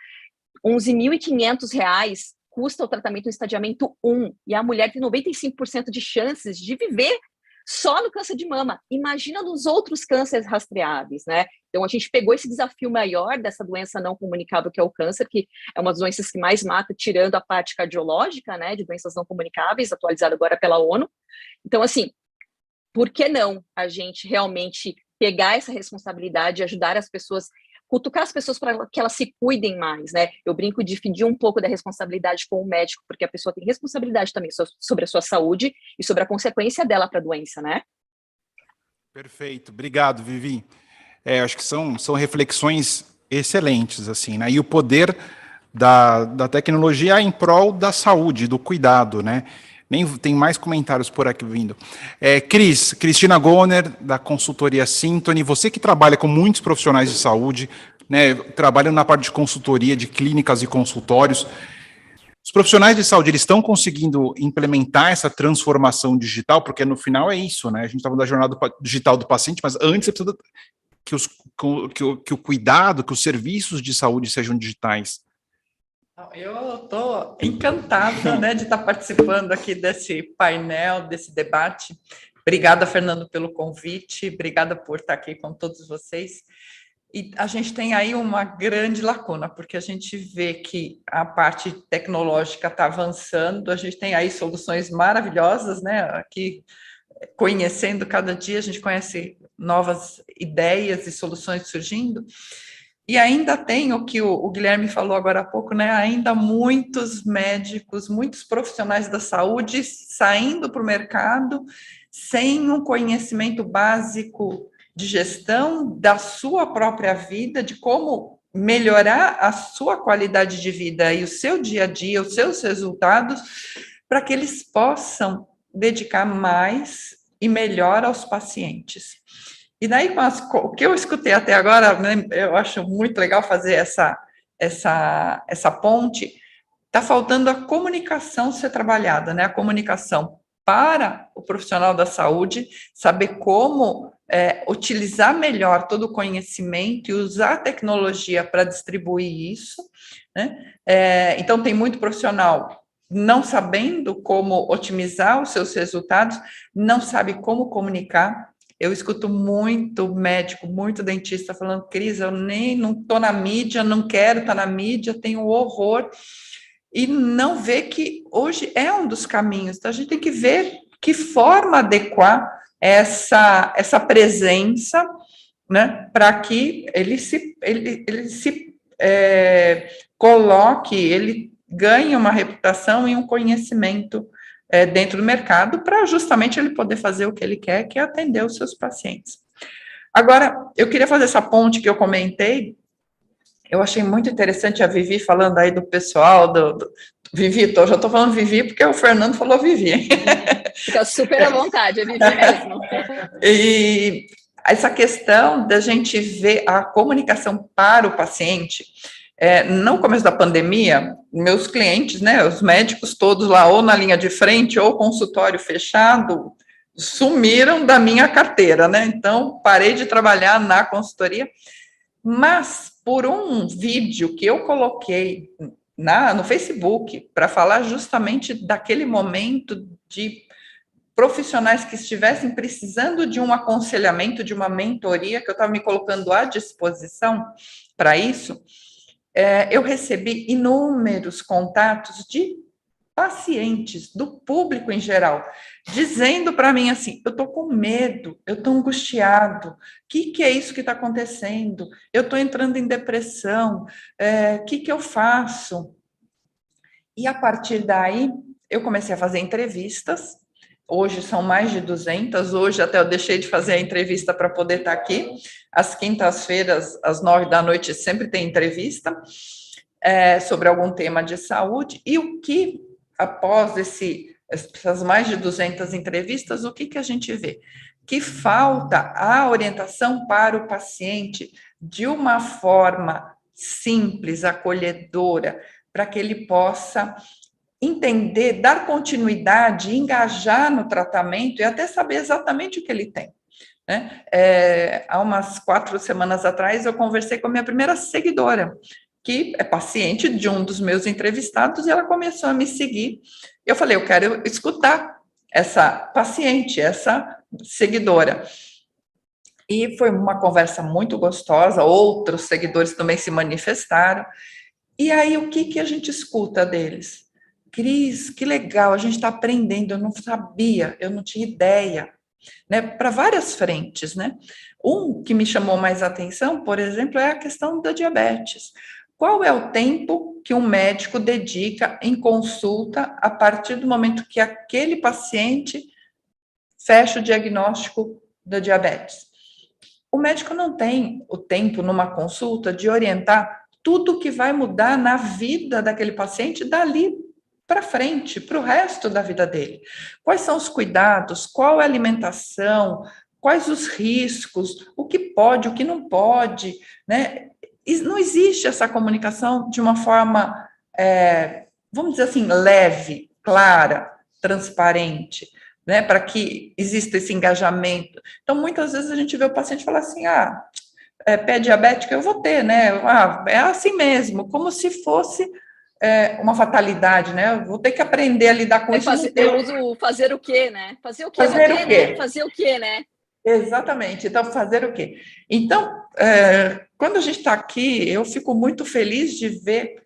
R$11.500 custa o tratamento no estadiamento 1, e a mulher tem 95% de chances de viver só no câncer de mama. Imagina nos outros cânceres rastreáveis, né? Então, a gente pegou esse desafio maior dessa doença não comunicável, que é o câncer, que é uma das doenças que mais mata, tirando a parte cardiológica, né, de doenças não comunicáveis, atualizada agora pela ONU. Então, assim, por que não a gente realmente pegar essa responsabilidade e ajudar as pessoas, cutucar as pessoas para que elas se cuidem mais, né? Eu brinco de dividir um pouco da responsabilidade com o médico, porque a pessoa tem responsabilidade também sobre a sua saúde e sobre a consequência dela para a doença, né? Perfeito, obrigado, Vivi. Acho que são reflexões excelentes, assim, né? E o poder da tecnologia em prol da saúde, do cuidado, né? Tem mais comentários por aqui vindo. Cristina Goner, da consultoria Syntony, você que trabalha com muitos profissionais de saúde, né, trabalhando na parte de consultoria, de clínicas e consultórios, os profissionais de saúde, eles estão conseguindo implementar essa transformação digital, porque no final é isso, né? A gente está falando da jornada digital do paciente, mas antes você precisa que o cuidado, que os serviços de saúde sejam digitais. Eu estou encantada, né, de estar participando aqui desse painel, desse debate. Obrigada, Fernando, pelo convite, obrigada por estar aqui com todos vocês. E a gente tem aí uma grande lacuna, porque a gente vê que a parte tecnológica está avançando, a gente tem aí soluções maravilhosas, né, aqui conhecendo cada dia, a gente conhece novas ideias e soluções surgindo. E ainda tem o que o Guilherme falou agora há pouco, né? Ainda muitos médicos, muitos profissionais da saúde saindo para o mercado sem um conhecimento básico de gestão da sua própria vida, de como melhorar a sua qualidade de vida e o seu dia a dia, os seus resultados, para que eles possam dedicar mais e melhor aos pacientes. E daí, o que eu escutei até agora, né, eu acho muito legal fazer essa ponte, está faltando a comunicação ser trabalhada, né? A comunicação para o profissional da saúde, saber como utilizar melhor todo o conhecimento e usar a tecnologia para distribuir isso, né? Então, tem muito profissional não sabendo como otimizar os seus resultados, não sabe como comunicar. Eu escuto muito médico, muito dentista falando, Cris, eu não estou na mídia, não quero estar na mídia, tenho horror, e não vê que hoje é um dos caminhos. Então, a gente tem que ver que forma adequar essa presença, né, para que ele se coloque, ele ganhe uma reputação e um conhecimento dentro do mercado, para justamente ele poder fazer o que ele quer, que é atender os seus pacientes. Agora, eu queria fazer essa ponte que eu comentei. Eu achei muito interessante a Vivi falando aí do pessoal, Vivi, já estou falando Vivi porque o Fernando falou Vivi. Fica super à vontade, é Vivi mesmo. E essa questão da gente ver a comunicação para o paciente, no começo da pandemia, meus clientes, né, os médicos todos lá, ou na linha de frente, ou consultório fechado, sumiram da minha carteira, né? Então, parei de trabalhar na consultoria, mas por um vídeo que eu coloquei no Facebook, para falar justamente daquele momento de profissionais que estivessem precisando de um aconselhamento, de uma mentoria, que eu estava me colocando à disposição para isso, eu recebi inúmeros contatos de pacientes, do público em geral, dizendo para mim assim, eu estou com medo, eu estou angustiado, o que é isso que está acontecendo? Eu estou entrando em depressão, o que eu faço? E a partir daí, eu comecei a fazer entrevistas. Hoje são mais de 200, hoje até eu deixei de fazer a entrevista para poder estar aqui. Às quintas-feiras, às 9 da noite, sempre tem entrevista sobre algum tema de saúde. E o que, após essas mais de 200 entrevistas, o que a gente vê? Que falta a orientação para o paciente de uma forma simples, acolhedora, para que ele possa entender, dar continuidade, engajar no tratamento e até saber exatamente o que ele tem, né? Há umas 4 semanas atrás, eu conversei com a minha primeira seguidora, que é paciente de um dos meus entrevistados, e ela começou a me seguir. Eu falei, eu quero escutar essa paciente, essa seguidora. E foi uma conversa muito gostosa, outros seguidores também se manifestaram. E aí, o que a gente escuta deles? Cris, que legal, a gente está aprendendo, eu não sabia, eu não tinha ideia, né? Para várias frentes, né? Um que me chamou mais atenção, por exemplo, é a questão da diabetes. Qual é o tempo que um médico dedica em consulta a partir do momento que aquele paciente fecha o diagnóstico da diabetes? O médico não tem o tempo numa consulta de orientar tudo que vai mudar na vida daquele paciente dali para frente, para o resto da vida dele. Quais são os cuidados, qual é a alimentação, quais os riscos, o que pode, o que não pode, né? Não existe essa comunicação de uma forma, vamos dizer assim, leve, clara, transparente, né? Para que exista esse engajamento. Então, muitas vezes a gente vê o paciente falar assim, pé diabético eu vou ter, né? É assim mesmo, como se fosse uma fatalidade, né? Eu vou ter que aprender a lidar com isso. Eu uso fazer o quê, né? Fazer o quê? Fazer o quê, né? Exatamente. Então, fazer o quê? Então, quando a gente está aqui, eu fico muito feliz de ver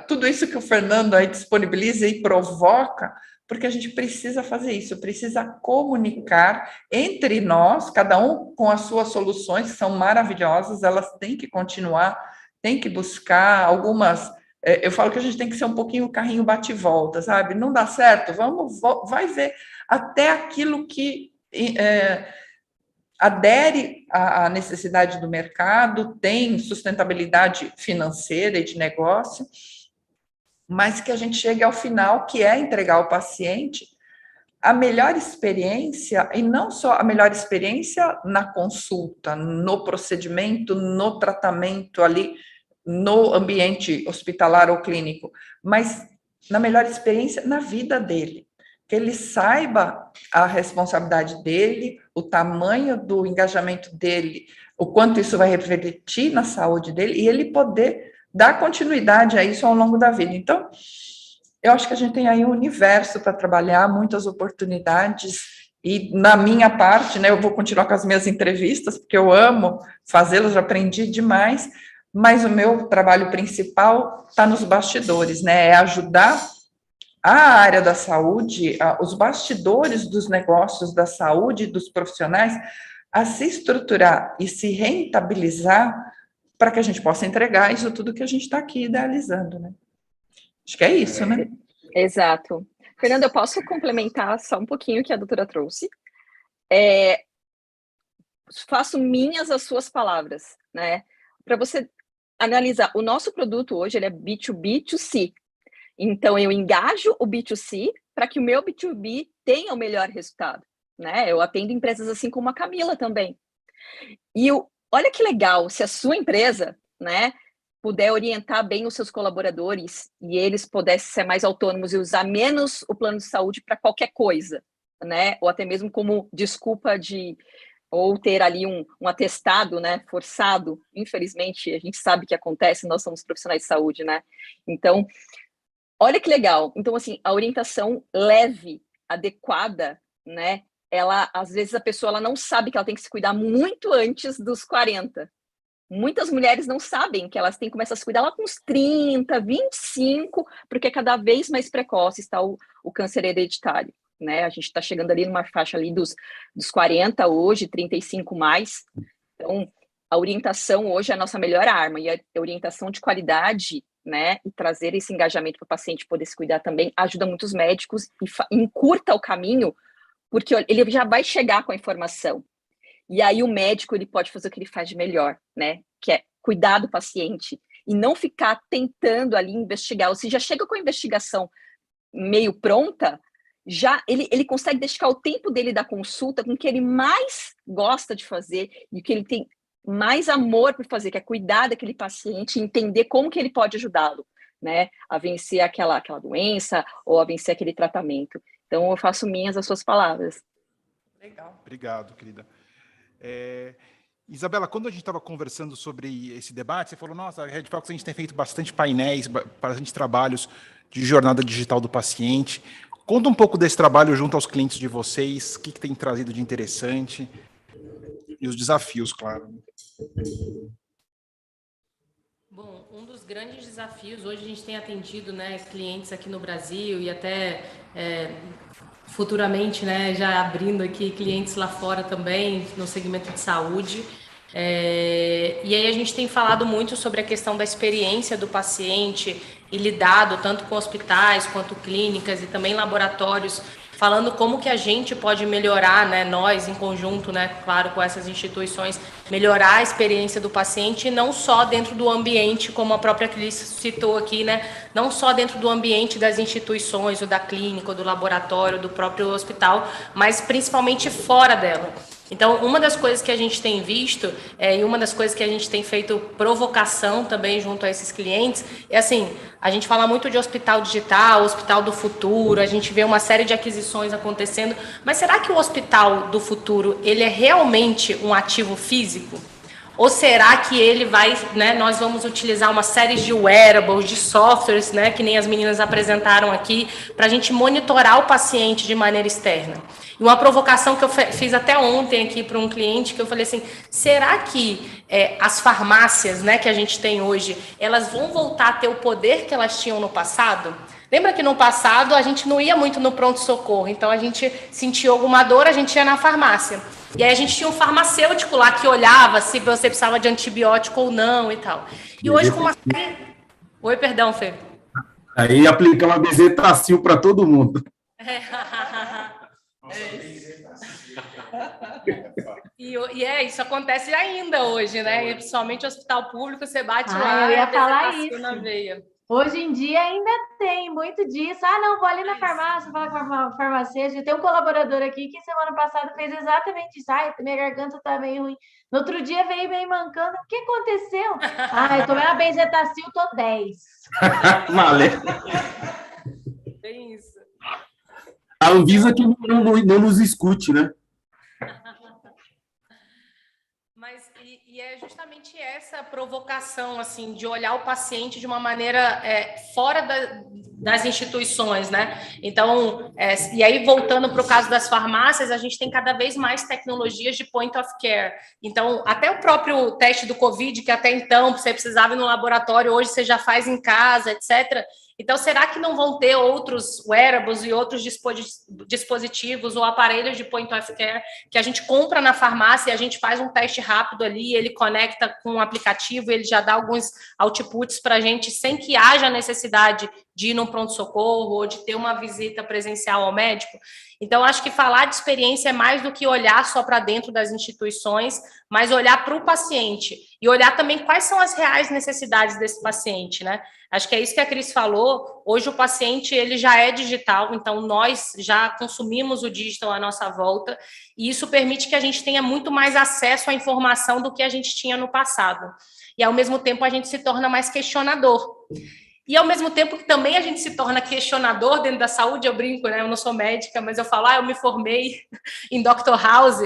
tudo isso que o Fernando aí disponibiliza e provoca, porque a gente precisa fazer isso, precisa comunicar entre nós, cada um com as suas soluções, que são maravilhosas, elas têm que continuar, tem que buscar algumas. Eu falo que a gente tem que ser um pouquinho o carrinho bate-volta, sabe? Não dá certo, vai ver até aquilo que adere à necessidade do mercado, tem sustentabilidade financeira e de negócio, mas que a gente chegue ao final, que é entregar ao paciente a melhor experiência, e não só a melhor experiência na consulta, no procedimento, no tratamento ali, no ambiente hospitalar ou clínico, mas na melhor experiência na vida dele. que ele saiba a responsabilidade dele, o tamanho do engajamento dele, o quanto isso vai refletir na saúde dele, e ele poder dar continuidade a isso ao longo da vida. Então, eu acho que a gente tem aí um universo para trabalhar, muitas oportunidades, e na minha parte, né, eu vou continuar com as minhas entrevistas, porque eu amo fazê-las, já aprendi demais, mas o meu trabalho principal está nos bastidores, né, é ajudar a área da saúde, os bastidores dos negócios da saúde, dos profissionais, a se estruturar e se rentabilizar para que a gente possa entregar isso tudo que a gente está aqui idealizando, né? Acho que é isso, né? Exato. Fernanda, eu posso complementar só um pouquinho o que a doutora trouxe? Faço minhas as suas palavras, né? Para você analisar, o nosso produto hoje ele é B2B2C. Então, eu engajo o B2C para que o meu B2B tenha o melhor resultado, né? Eu atendo empresas assim como a Camila também. E olha que legal, se a sua empresa, né, puder orientar bem os seus colaboradores e eles pudessem ser mais autônomos e usar menos o plano de saúde para qualquer coisa, né? Ou até mesmo como desculpa ou ter ali um atestado, né, forçado. Infelizmente, a gente sabe que acontece, nós somos profissionais de saúde, né? Então, olha que legal. Então, assim, a orientação leve, adequada, né? Às vezes, a pessoa ela não sabe que ela tem que se cuidar muito antes dos 40. Muitas mulheres não sabem que elas têm que começar a se cuidar lá com uns 30, 25, porque cada vez mais precoce está o câncer hereditário, né? A gente está chegando ali numa faixa ali dos 40 hoje, 35 mais. Então, a orientação hoje é a nossa melhor arma, e a orientação de qualidade, né, e trazer esse engajamento para o paciente poder se cuidar também ajuda muitos médicos e encurta o caminho, porque ele já vai chegar com a informação. E aí o médico ele pode fazer o que ele faz de melhor, né, que é cuidar do paciente e não ficar tentando ali investigar. Ou se já chega com a investigação meio pronta, já ele consegue dedicar o tempo dele da consulta com o que ele mais gosta de fazer e o que ele tem mais amor por fazer, que é cuidar daquele paciente e entender como que ele pode ajudá-lo, né, a vencer aquela doença ou a vencer aquele tratamento. Então, eu faço minhas as suas palavras. Legal. Obrigado, querida. Isabela, quando a gente estava conversando sobre esse debate, você falou, nossa, a Red Fox a gente tem feito bastante painéis, bastante trabalhos de jornada digital do paciente. Conta um pouco desse trabalho junto aos clientes de vocês, o que tem trazido de interessante e os desafios, claro. Bom, um dos grandes desafios, hoje a gente tem atendido, né, clientes aqui no Brasil e até futuramente, né, já abrindo aqui clientes lá fora também, no segmento de saúde. E aí a gente tem falado muito sobre a questão da experiência do paciente e lidado tanto com hospitais quanto clínicas e também laboratórios, falando como que a gente pode melhorar, né, nós em conjunto, né, claro, com essas instituições, melhorar a experiência do paciente, não só dentro do ambiente, como a própria Cris citou aqui, né, não só dentro do ambiente das instituições, ou da clínica, ou do laboratório, do próprio hospital, mas principalmente fora dela. Então, uma das coisas que a gente tem visto, e uma das coisas que a gente tem feito provocação também junto a esses clientes, é assim, a gente fala muito de hospital digital, hospital do futuro, a gente vê uma série de aquisições acontecendo, mas será que o hospital do futuro, ele é realmente um ativo físico? Ou será que ele vai, né, nós vamos utilizar uma série de wearables, de softwares, né, que nem as meninas apresentaram aqui, para a gente monitorar o paciente de maneira externa? E uma provocação que eu fiz até ontem aqui para um cliente, que eu falei assim, será que as farmácias, né, que a gente tem hoje, elas vão voltar a ter o poder que elas tinham no passado? Lembra que no passado a gente não ia muito no pronto-socorro, então a gente sentia alguma dor, a gente ia na farmácia. E aí a gente tinha um farmacêutico lá que olhava se você precisava de antibiótico ou não e tal. E hoje com uma série... Oi, perdão, Fê. Aí aplicar uma bezetacil para todo mundo. Isso acontece ainda hoje, né? E principalmente no hospital público, você bate lá, eu ia falar isso. Na veia. Hoje em dia ainda tem muito disso. Não, vou ali na farmácia, falar com a farmacêutica. Tem um colaborador aqui que semana passada fez exatamente isso. Minha garganta tá meio ruim. No outro dia veio meio mancando. O que aconteceu? Eu tomei uma benzetacil, tô 10. Valeu. Tem isso. Anvisa que não nos escute, né? Mas e é justamente essa provocação, assim, de olhar o paciente de uma maneira fora das instituições, né? Então, e aí voltando para o caso das farmácias, a gente tem cada vez mais tecnologias de point of care. Então, até o próprio teste do COVID, que até então você precisava ir no laboratório, hoje você já faz em casa, etc. Então, será que não vão ter outros wearables e outros dispositivos ou aparelhos de point of care que a gente compra na farmácia e a gente faz um teste rápido ali, ele conecta com o aplicativo, ele já dá alguns outputs para a gente sem que haja necessidade de ir num pronto-socorro ou de ter uma visita presencial ao médico? Então, acho que falar de experiência é mais do que olhar só para dentro das instituições, mas olhar para o paciente e olhar também quais são as reais necessidades desse paciente, né? Acho que é isso que a Cris falou. Hoje o paciente ele já é digital, então nós já consumimos o digital à nossa volta, e isso permite que a gente tenha muito mais acesso à informação do que a gente tinha no passado. E, ao mesmo tempo, a gente se torna mais questionador. E, ao mesmo tempo que também a gente se torna questionador dentro da saúde, eu brinco, né? Eu não sou médica, mas eu falo, eu me formei em Dr. House,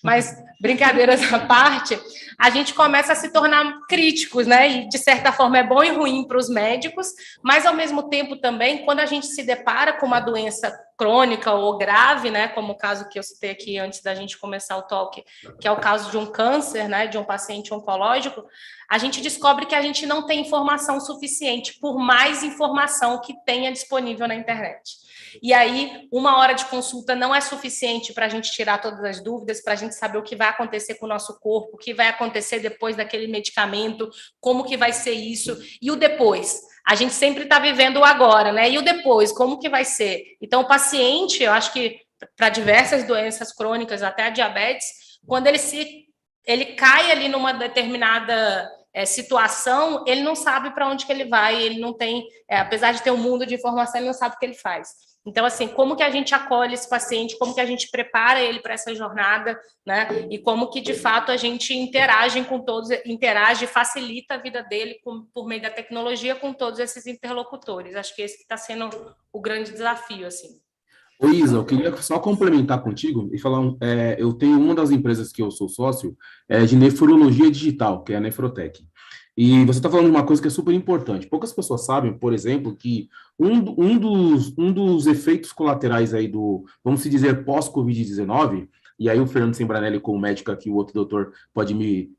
mas brincadeiras à parte, a gente começa a se tornar críticos, né? E, de certa forma, é bom e ruim para os médicos, mas, ao mesmo tempo, também, quando a gente se depara com uma doença crônica ou grave, né? Como o caso que eu citei aqui antes da gente começar o talk, que é o caso de um câncer, né? De um paciente oncológico, a gente descobre que a gente não tem informação suficiente, por mais informação que tenha disponível na internet. E aí, 1 hora de consulta não é suficiente para a gente tirar todas as dúvidas, para a gente saber o que vai acontecer com o nosso corpo, o que vai acontecer depois daquele medicamento, como que vai ser isso, e o depois. A gente sempre está vivendo o agora, né? E o depois, como que vai ser? Então, o paciente, eu acho que para diversas doenças crônicas, até a diabetes, quando ele cai ali numa determinada situação, ele não sabe para onde que ele vai, ele não tem, apesar de ter um mundo de informação, ele não sabe o que ele faz. Então, assim, como que a gente acolhe esse paciente, como que a gente prepara ele para essa jornada, né? E como que, de fato, a gente interage com todos, facilita a vida dele por meio da tecnologia com todos esses interlocutores. Acho que esse que está sendo o grande desafio, assim. Ô, Isa, eu queria só complementar contigo e falar, eu tenho uma das empresas que eu sou sócio, de nefrologia digital, que é a Nefrotec. E você está falando de uma coisa que é super importante. Poucas pessoas sabem, por exemplo, que um dos efeitos colaterais aí vamos se dizer, pós-Covid-19, e aí o Fernando Sembranelli, como médico aqui, o outro doutor pode me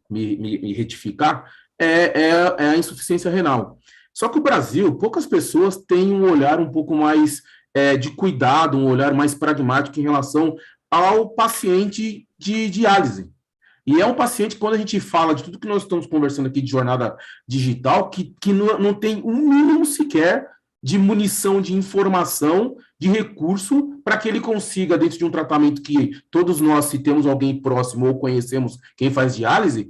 retificar, é a insuficiência renal. Só que o Brasil, poucas pessoas têm um olhar um pouco mais de cuidado, um olhar mais pragmático em relação ao paciente de diálise. E é um paciente, quando a gente fala de tudo que nós estamos conversando aqui de jornada digital, que não tem um mínimo sequer de munição, de informação, de recurso, para que ele consiga, dentro de um tratamento que todos nós, se temos alguém próximo ou conhecemos quem faz diálise,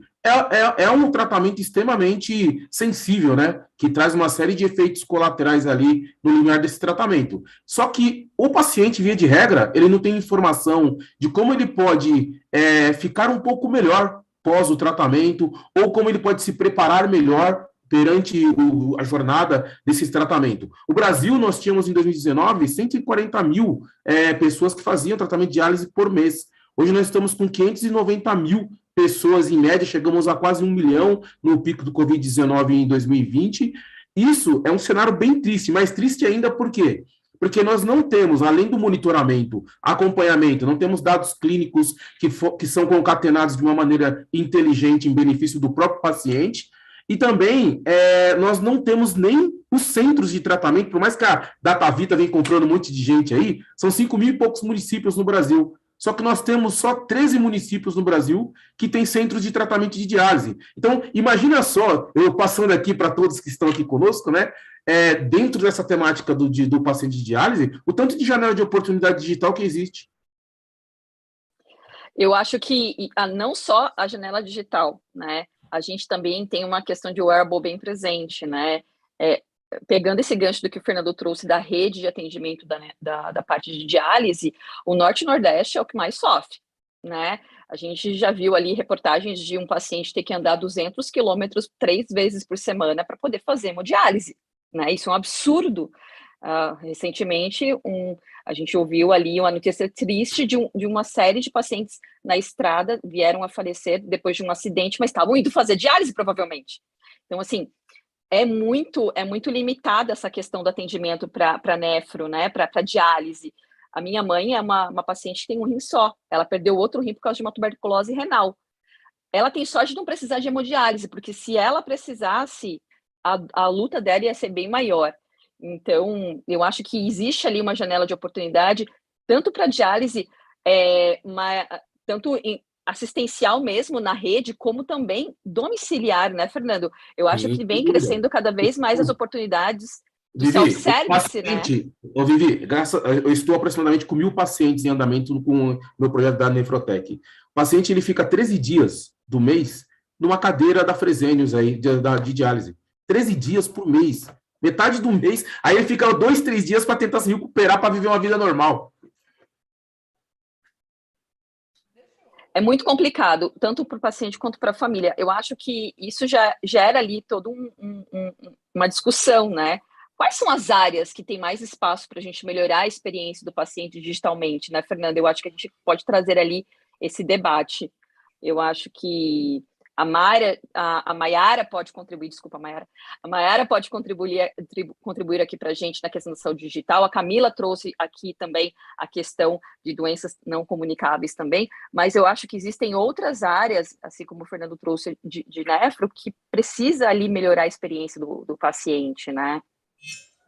é um tratamento extremamente sensível, né? Que traz uma série de efeitos colaterais ali no limiar desse tratamento. Só que o paciente, via de regra, ele não tem informação de como ele pode ficar um pouco melhor pós o tratamento, ou como ele pode se preparar melhor perante a jornada desse tratamento. O Brasil, nós tínhamos em 2019 140 mil pessoas que faziam tratamento de diálise por mês. Hoje nós estamos com 590 mil pessoas, em média, chegamos a quase 1 milhão no pico do Covid-19 em 2020. Isso é um cenário bem triste, mais triste ainda por quê? Porque nós não temos, além do monitoramento, acompanhamento, não temos dados clínicos que são concatenados de uma maneira inteligente em benefício do próprio paciente, e também nós não temos nem os centros de tratamento, por mais que a DataVita venha comprando um monte de gente aí, são 5 mil e poucos municípios no Brasil. Só que nós temos só 13 municípios no Brasil que têm centros de tratamento de diálise. Então, imagina só, eu passando aqui para todos que estão aqui conosco, né, dentro dessa temática do paciente de diálise, o tanto de janela de oportunidade digital que existe. Eu acho que não só a janela digital, né, a gente também tem uma questão de wearable bem presente, né, pegando esse gancho do que o Fernando trouxe da rede de atendimento da parte de diálise, o Norte e Nordeste é o que mais sofre, né? A gente já viu ali reportagens de um paciente ter que andar 200 quilômetros 3 vezes por semana para poder fazer hemodiálise, né? Isso é um absurdo, Recentemente, a gente ouviu ali uma notícia triste de uma série de pacientes na estrada, vieram a falecer depois de um acidente, mas estavam indo fazer diálise, provavelmente. Então, assim, é muito limitada essa questão do atendimento para nefro, né, para diálise. A minha mãe é uma paciente que tem um rim só, ela perdeu outro rim por causa de uma tuberculose renal. Ela tem sorte de não precisar de hemodiálise, porque se ela precisasse, a luta dela ia ser bem maior. Então, eu acho que existe ali uma janela de oportunidade, tanto para diálise, tanto assistencial mesmo na rede, como também domiciliar, né, Fernando? Eu acho que vem crescendo cada vez mais as oportunidades do self-service, né? Vivi, eu estou aproximadamente com 1.000 pacientes em andamento com o meu projeto da Nefrotec. O paciente ele fica 13 dias do mês numa cadeira da Fresenius aí, de diálise. 13 dias por mês. Metade do mês, aí ele fica 2, 3 dias para tentar se recuperar para viver uma vida normal. É muito complicado, tanto para o paciente quanto para a família. Eu acho que isso já gera ali toda uma discussão, né? Quais são as áreas que tem mais espaço para a gente melhorar a experiência do paciente digitalmente, né, Fernanda? Eu acho que a gente pode trazer ali esse debate. Eu acho que a Maiara pode contribuir, desculpa, Maiara. A Maiara pode contribuir aqui para a gente na questão da saúde digital. A Camila trouxe aqui também a questão de doenças não comunicáveis também, mas eu acho que existem outras áreas, assim como o Fernando trouxe de nefro, que precisa ali melhorar a experiência do paciente, né?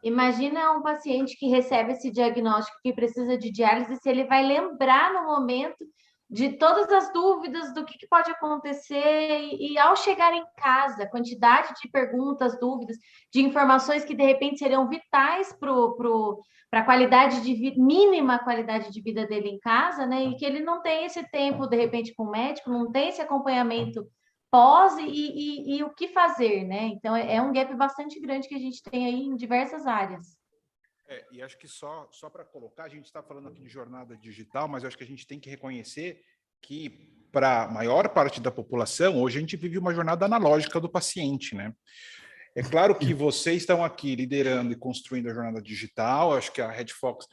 Imagina um paciente que recebe esse diagnóstico que precisa de diálise, se ele vai lembrar no momento de todas as dúvidas do que pode acontecer e ao chegar em casa, quantidade de perguntas, dúvidas, de informações que de repente seriam vitais para a qualidade de vida, mínima qualidade de vida dele em casa, né? E que ele não tem esse tempo, de repente, com o médico, não tem esse acompanhamento pós e o que fazer, né? Então, é um gap bastante grande que a gente tem aí em diversas áreas. E acho que só para colocar, a gente está falando aqui de jornada digital, mas eu acho que a gente tem que reconhecer que, para a maior parte da população, hoje a gente vive uma jornada analógica do paciente, né? É claro que vocês estão aqui liderando e construindo a jornada digital, acho que a Red Fox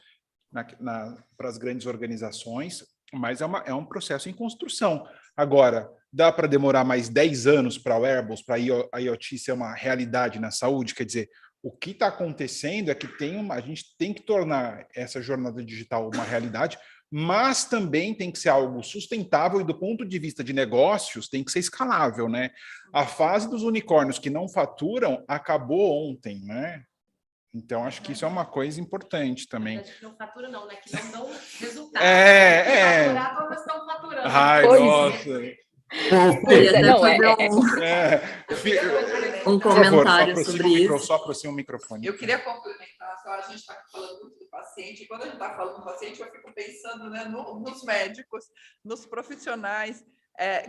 para as grandes organizações, mas é um processo em construção. Agora, dá para demorar mais 10 anos para wearables, para a IoT ser uma realidade na saúde? Quer dizer, o que está acontecendo é que a gente tem que tornar essa jornada digital uma realidade, mas também tem que ser algo sustentável e do ponto de vista de negócios tem que ser escalável, né? A fase dos unicórnios que não faturam acabou ontem, né? Então, acho que isso é uma coisa importante também. Acho que não fatura não, né? Que não dão resultado. Faturar, todas estão faturando. Ai, nossa... Um comentário sobre isso. Só aproxima o microfone. Eu queria complementar, só a gente está falando muito do paciente, e quando a gente está falando do paciente, eu fico pensando, né, nos médicos, nos profissionais,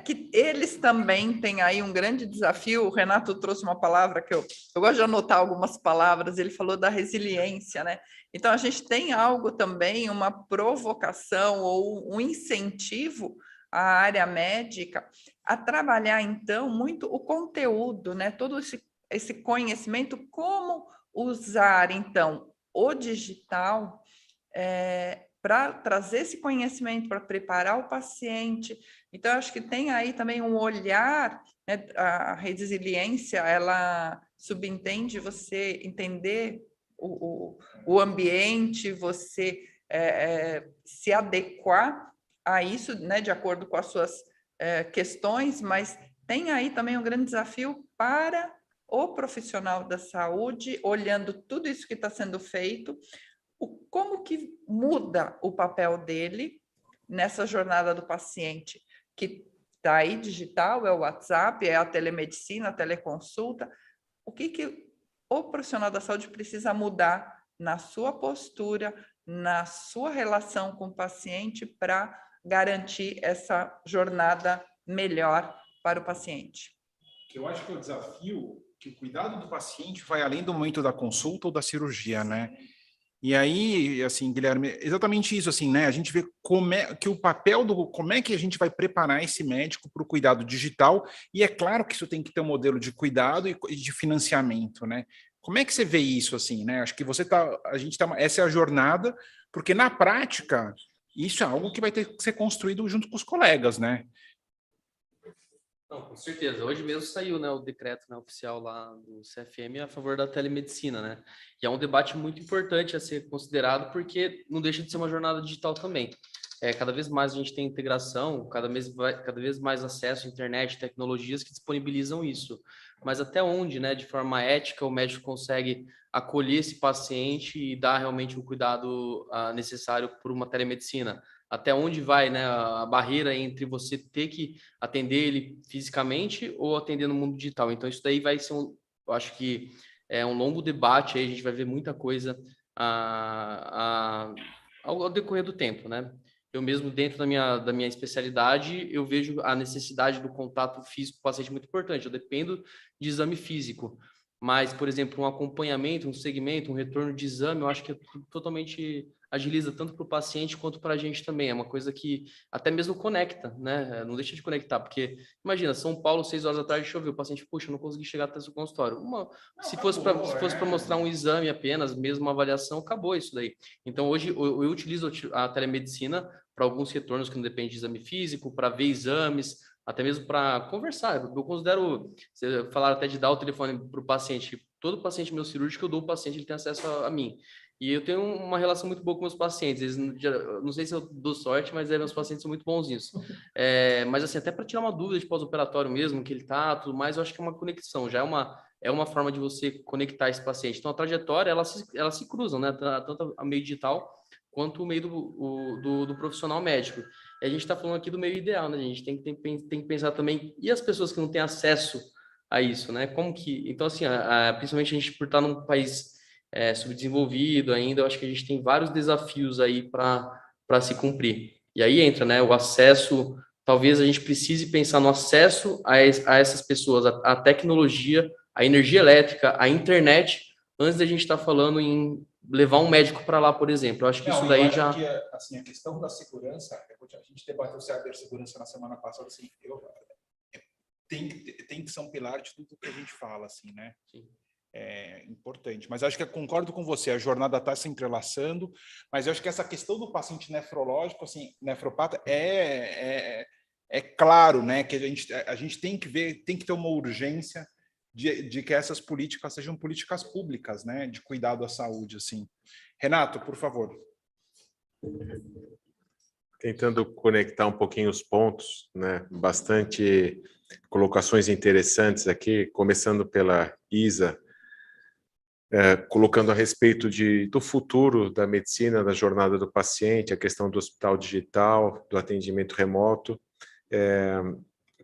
que eles também têm aí um grande desafio. O Renato trouxe uma palavra que eu gosto de anotar algumas palavras, ele falou da resiliência, né? Então, a gente tem algo também, uma provocação ou um incentivo a área médica a trabalhar, então, muito o conteúdo, né? Todo esse conhecimento, como usar, então, o digital para trazer esse conhecimento, para preparar o paciente. Então, acho que tem aí também um olhar, né? A resiliência, ela subentende você entender o ambiente, você se adequar a isso, né, de acordo com as suas questões, mas tem aí também um grande desafio para o profissional da saúde, olhando tudo isso que está sendo feito, como que muda o papel dele nessa jornada do paciente, que está aí digital, é o WhatsApp, é a telemedicina, a teleconsulta. O que o profissional da saúde precisa mudar na sua postura, na sua relação com o paciente para garantir essa jornada melhor para o paciente? Eu acho que o desafio, que o cuidado do paciente vai além do momento da consulta ou da cirurgia, né? E aí, assim, Guilherme, exatamente isso, assim, né? A gente vê como é que a gente vai preparar esse médico para o cuidado digital, e é claro que isso tem que ter um modelo de cuidado e de financiamento, né? Como é que você vê isso, assim, né? Acho que essa é a jornada, porque na prática, isso é algo que vai ter que ser construído junto com os colegas, né? Não, com certeza. Hoje mesmo saiu, né, o decreto, né, oficial lá do CFM a favor da telemedicina, né? E é um debate muito importante a ser considerado, porque não deixa de ser uma jornada digital também. Cada vez mais a gente tem integração, cada vez mais acesso à internet, tecnologias que disponibilizam isso. Mas até onde, né, de forma ética, o médico consegue acolher esse paciente e dar realmente o cuidado necessário por uma telemedicina? Até onde vai, né, a barreira entre você ter que atender ele fisicamente ou atender no mundo digital? Então, isso daí vai ser eu acho que é um longo debate, aí a gente vai ver muita coisa ao decorrer do tempo, né? Eu mesmo, dentro da minha especialidade, eu vejo a necessidade do contato físico com o paciente muito importante. Eu dependo de exame físico, mas, por exemplo, um acompanhamento, um segmento, um retorno de exame, eu acho que totalmente agiliza tanto para o paciente quanto para a gente também. É uma coisa que até mesmo conecta, né? Não deixa de conectar, porque imagina, São Paulo, 6 horas da tarde, choveu, o paciente, puxa, eu não consegui chegar até o seu consultório. Se fosse para mostrar um exame apenas, mesmo uma avaliação, acabou isso daí. Então, hoje, eu utilizo a telemedicina para alguns retornos que não dependem de exame físico, para ver exames, até mesmo para conversar. Eu considero, você falar até de dar o telefone para o paciente, todo paciente meu cirúrgico, eu dou o paciente, ele tem acesso a mim. E eu tenho uma relação muito boa com meus pacientes. Eles, não sei se eu dou sorte, mas meus pacientes são muito bonzinhos. Mas assim, até para tirar uma dúvida de pós-operatório mesmo, que ele tá, tudo mais, eu acho que é uma conexão, já é uma forma de você conectar esse paciente. Então, a trajetória, elas se cruzam, né? Tanto a meio digital quanto o meio do profissional médico. E a gente está falando aqui do meio ideal, né? A gente tem que pensar também, e as pessoas que não têm acesso a isso, né? Como que... Então, assim, principalmente a gente, por estar num país subdesenvolvido ainda, eu acho que a gente tem vários desafios aí para se cumprir. E aí entra, né? O acesso... Talvez a gente precise pensar no acesso a essas pessoas, a tecnologia, a energia elétrica, a internet, antes da gente estar falando em levar um médico para lá, por exemplo. Eu acho que isso daí já... Que, assim, a questão da segurança, a gente debateu o cibersegurança na semana passada, assim, tem que ser um pilar de tudo que a gente fala, assim, né? Sim. É importante, mas acho que eu concordo com você, a jornada está se entrelaçando, mas eu acho que essa questão do paciente nefrológico, assim, nefropata, é claro, né, que a gente tem que ver, tem que ter uma urgência de que essas políticas sejam políticas públicas, né, de cuidado à saúde, assim. Renato, por favor. Tentando conectar um pouquinho os pontos, né, bastante colocações interessantes aqui, começando pela Isa, colocando a respeito do futuro da medicina, da jornada do paciente, a questão do hospital digital, do atendimento remoto.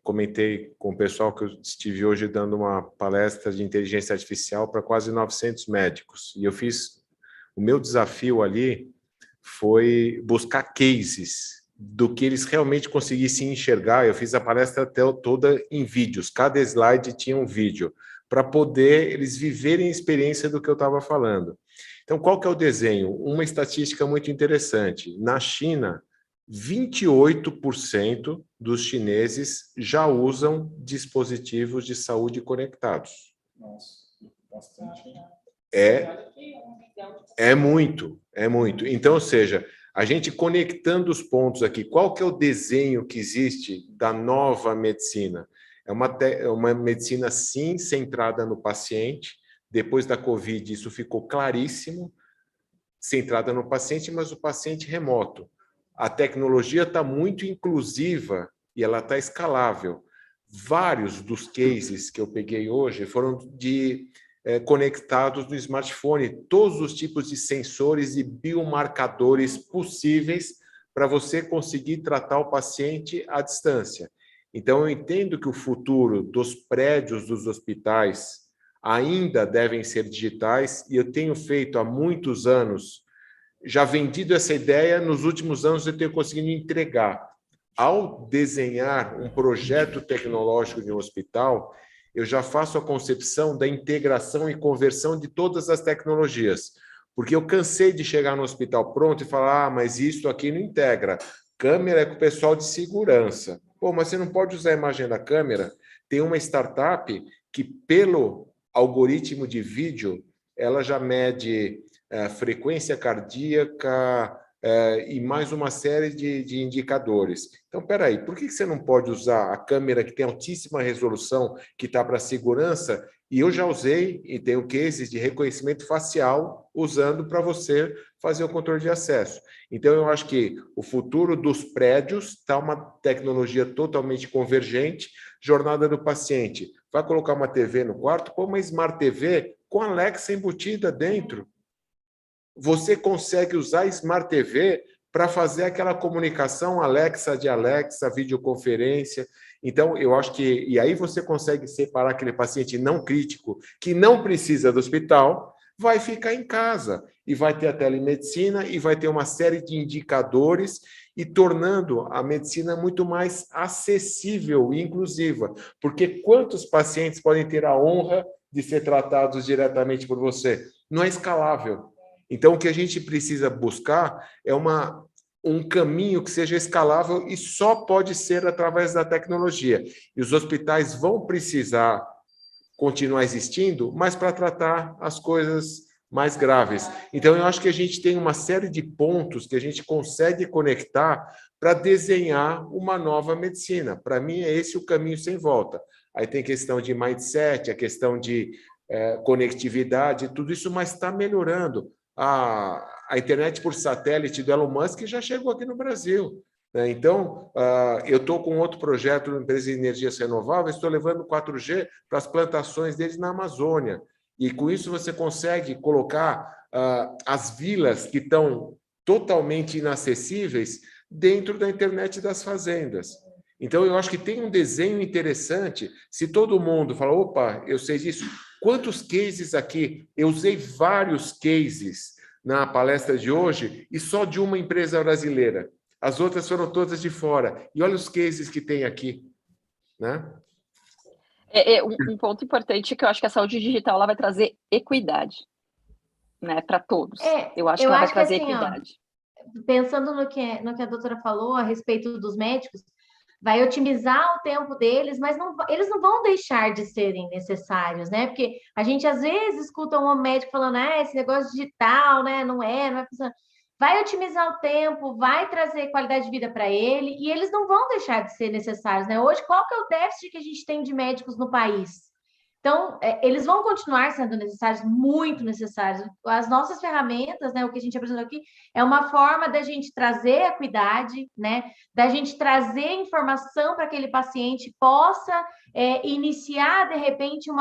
Comentei com o pessoal que eu estive hoje dando uma palestra de inteligência artificial para quase 900 médicos, e o meu desafio ali foi buscar cases do que eles realmente conseguissem enxergar. Eu fiz a palestra toda em vídeos, cada slide tinha um vídeo, para poder eles viverem a experiência do que eu estava falando. Então, qual que é o desenho? Uma estatística muito interessante. Na China, 28% dos chineses já usam dispositivos de saúde conectados. Nossa, bastante. É muito. Então, ou seja, a gente conectando os pontos aqui, qual que é o desenho que existe da nova medicina? É uma medicina, sim, centrada no paciente. Depois da Covid, isso ficou claríssimo, centrada no paciente, mas o paciente remoto. A tecnologia está muito inclusiva e ela está escalável. Vários dos cases que eu peguei hoje foram conectados no smartphone, todos os tipos de sensores e biomarcadores possíveis para você conseguir tratar o paciente à distância. Então, eu entendo que o futuro dos prédios dos hospitais ainda devem ser digitais, e eu tenho feito há muitos anos, já vendido essa ideia, nos últimos anos eu tenho conseguido entregar. Ao desenhar um projeto tecnológico de um hospital, eu já faço a concepção da integração e conversão de todas as tecnologias, porque eu cansei de chegar no hospital pronto e falar, mas isso aqui não integra. Câmera é com o pessoal de segurança. Pô, mas você não pode usar a imagem da câmera? Tem uma startup que, pelo algoritmo de vídeo, ela já mede frequência cardíaca e mais uma série de indicadores. Então, peraí, por que você não pode usar a câmera que tem altíssima resolução, que está para segurança? E eu já usei, e tenho cases de reconhecimento facial usando para você fazer o controle de acesso. Então, eu acho que o futuro dos prédios está uma tecnologia totalmente convergente, jornada do paciente. Vai colocar uma TV no quarto, põe uma Smart TV com Alexa embutida dentro. Você consegue usar a Smart TV para fazer aquela comunicação Alexa de Alexa, videoconferência. Então, eu acho que... E aí você consegue separar aquele paciente não crítico, que não precisa do hospital, vai ficar em casa e vai ter a telemedicina e vai ter uma série de indicadores e tornando a medicina muito mais acessível e inclusiva. Porque quantos pacientes podem ter a honra de ser tratados diretamente por você? Não é escalável. Então, o que a gente precisa buscar é um caminho que seja escalável e só pode ser através da tecnologia. E os hospitais vão precisar continuar existindo, mas para tratar as coisas mais graves. Então, eu acho que a gente tem uma série de pontos que a gente consegue conectar para desenhar uma nova medicina. Para mim, é esse o caminho sem volta. Aí tem questão de mindset, a questão de conectividade, tudo isso, mas está melhorando. A internet por satélite do Elon Musk já chegou aqui no Brasil. Então, eu estou com outro projeto na empresa de energias renováveis, estou levando 4G para as plantações deles na Amazônia. E com isso você consegue colocar as vilas que estão totalmente inacessíveis dentro da internet das fazendas. Então, eu acho que tem um desenho interessante. Se todo mundo fala, opa, eu sei disso. Quantos cases aqui? Eu usei vários cases na palestra de hoje e só de uma empresa brasileira. As outras foram todas de fora. E olha os cases que tem aqui, né? Um ponto importante que eu acho que a saúde digital ela vai trazer equidade, né, para todos. Eu acho que ela vai trazer assim, equidade. Pensando no que a doutora falou a respeito dos médicos, vai otimizar o tempo deles, mas eles não vão deixar de serem necessários, né? Porque a gente às vezes escuta um médico falando, esse negócio digital, né? Não é funcionar. Vai otimizar o tempo, vai trazer qualidade de vida para ele, e eles não vão deixar de ser necessários, né? Hoje, qual que é o déficit que a gente tem de médicos no país? Então, eles vão continuar sendo necessários, muito necessários. As nossas ferramentas, né, o que a gente apresentou aqui, é uma forma da gente trazer equidade, né, da gente trazer informação para que aquele paciente possa iniciar, de repente,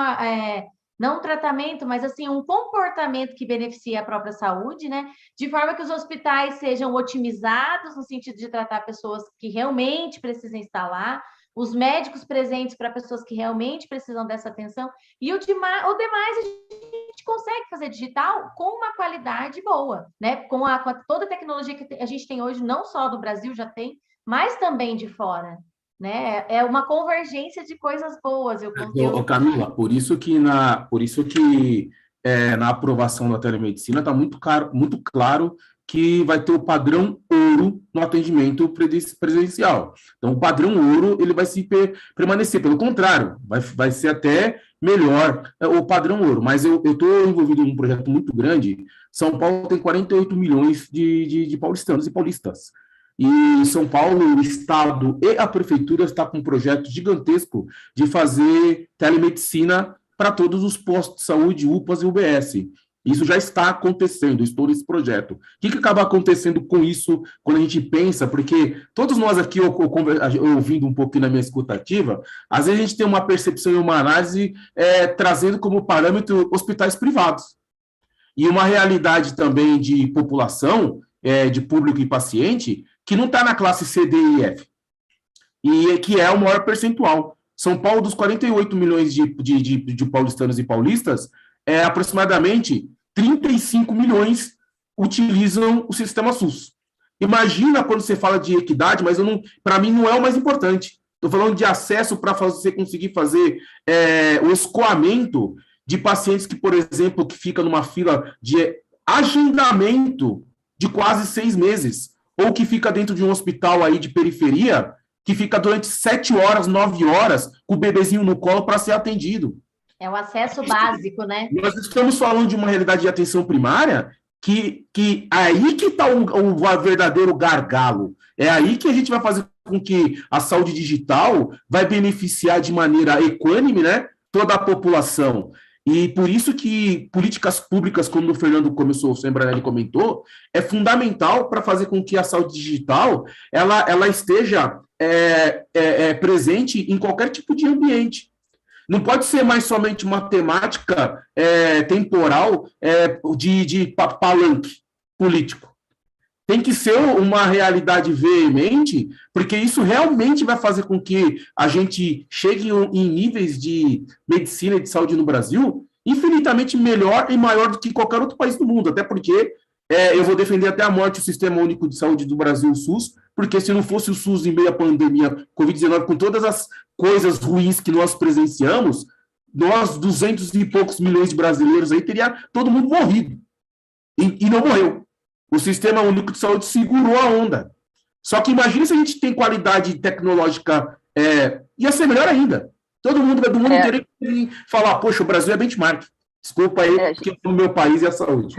não um tratamento, mas assim, um comportamento que beneficie a própria saúde, né? De forma que os hospitais sejam otimizados no sentido de tratar pessoas que realmente precisam estar lá, os médicos presentes para pessoas que realmente precisam dessa atenção, e o demais a gente consegue fazer digital com uma qualidade boa, né? Com toda a tecnologia que a gente tem hoje, não só do Brasil já tem, mas também de fora. Né? É uma convergência de coisas boas. Camila, por isso que na aprovação da telemedicina está muito claro que vai ter o padrão ouro no atendimento presencial. Então, o padrão ouro ele vai permanecer, pelo contrário, vai ser até melhor o padrão ouro. Mas eu estou envolvido em um projeto muito grande. São Paulo tem 48 milhões de paulistanos e paulistas. E São Paulo, o Estado e a Prefeitura está com um projeto gigantesco de fazer telemedicina para todos os postos de saúde, UPAs e UBS. Isso já está acontecendo, estou nesse projeto. O que acaba acontecendo com isso quando a gente pensa? Porque todos nós aqui, ouvindo um pouquinho na minha escutativa, às vezes a gente tem uma percepção e uma análise trazendo como parâmetro hospitais privados. E uma realidade também de população, de público e paciente, que não está na classe C, D e F, e que é o maior percentual. São Paulo, dos 48 milhões de paulistanos e paulistas, aproximadamente 35 milhões utilizam o sistema SUS. Imagina quando você fala de equidade, mas para mim não é o mais importante. Estou falando de acesso para você conseguir fazer o escoamento de pacientes que, por exemplo, que fica numa fila de agendamento de quase 6 meses, ou que fica dentro de um hospital aí de periferia, que fica durante 7 horas, 9 horas, com o bebezinho no colo para ser atendido. É o acesso básico, né? Nós estamos falando de uma realidade de atenção primária que aí que está o verdadeiro gargalo. É aí que a gente vai fazer com que a saúde digital vai beneficiar de maneira equânime, né, toda a população. E por isso que políticas públicas, como o Fernando começou, o Sembranelli comentou, é fundamental para fazer com que a saúde digital ela esteja presente em qualquer tipo de ambiente. Não pode ser mais somente uma temática temporal de palanque político. Tem que ser uma realidade veemente, porque isso realmente vai fazer com que a gente chegue em níveis de medicina e de saúde no Brasil infinitamente melhor e maior do que qualquer outro país do mundo, até porque eu vou defender até a morte o Sistema Único de Saúde do Brasil, o SUS, porque se não fosse o SUS em meio à pandemia Covid-19, com todas as coisas ruins que nós presenciamos, nós, 200 e poucos milhões de brasileiros aí, teria todo mundo morrido. E não morreu. O Sistema Único de Saúde segurou a onda. Só que imagina se a gente tem qualidade tecnológica, ia ser melhor ainda. Todo mundo do mundo inteiro ia falar, poxa, o Brasil é benchmark. Desculpa aí, porque no meu país é a saúde.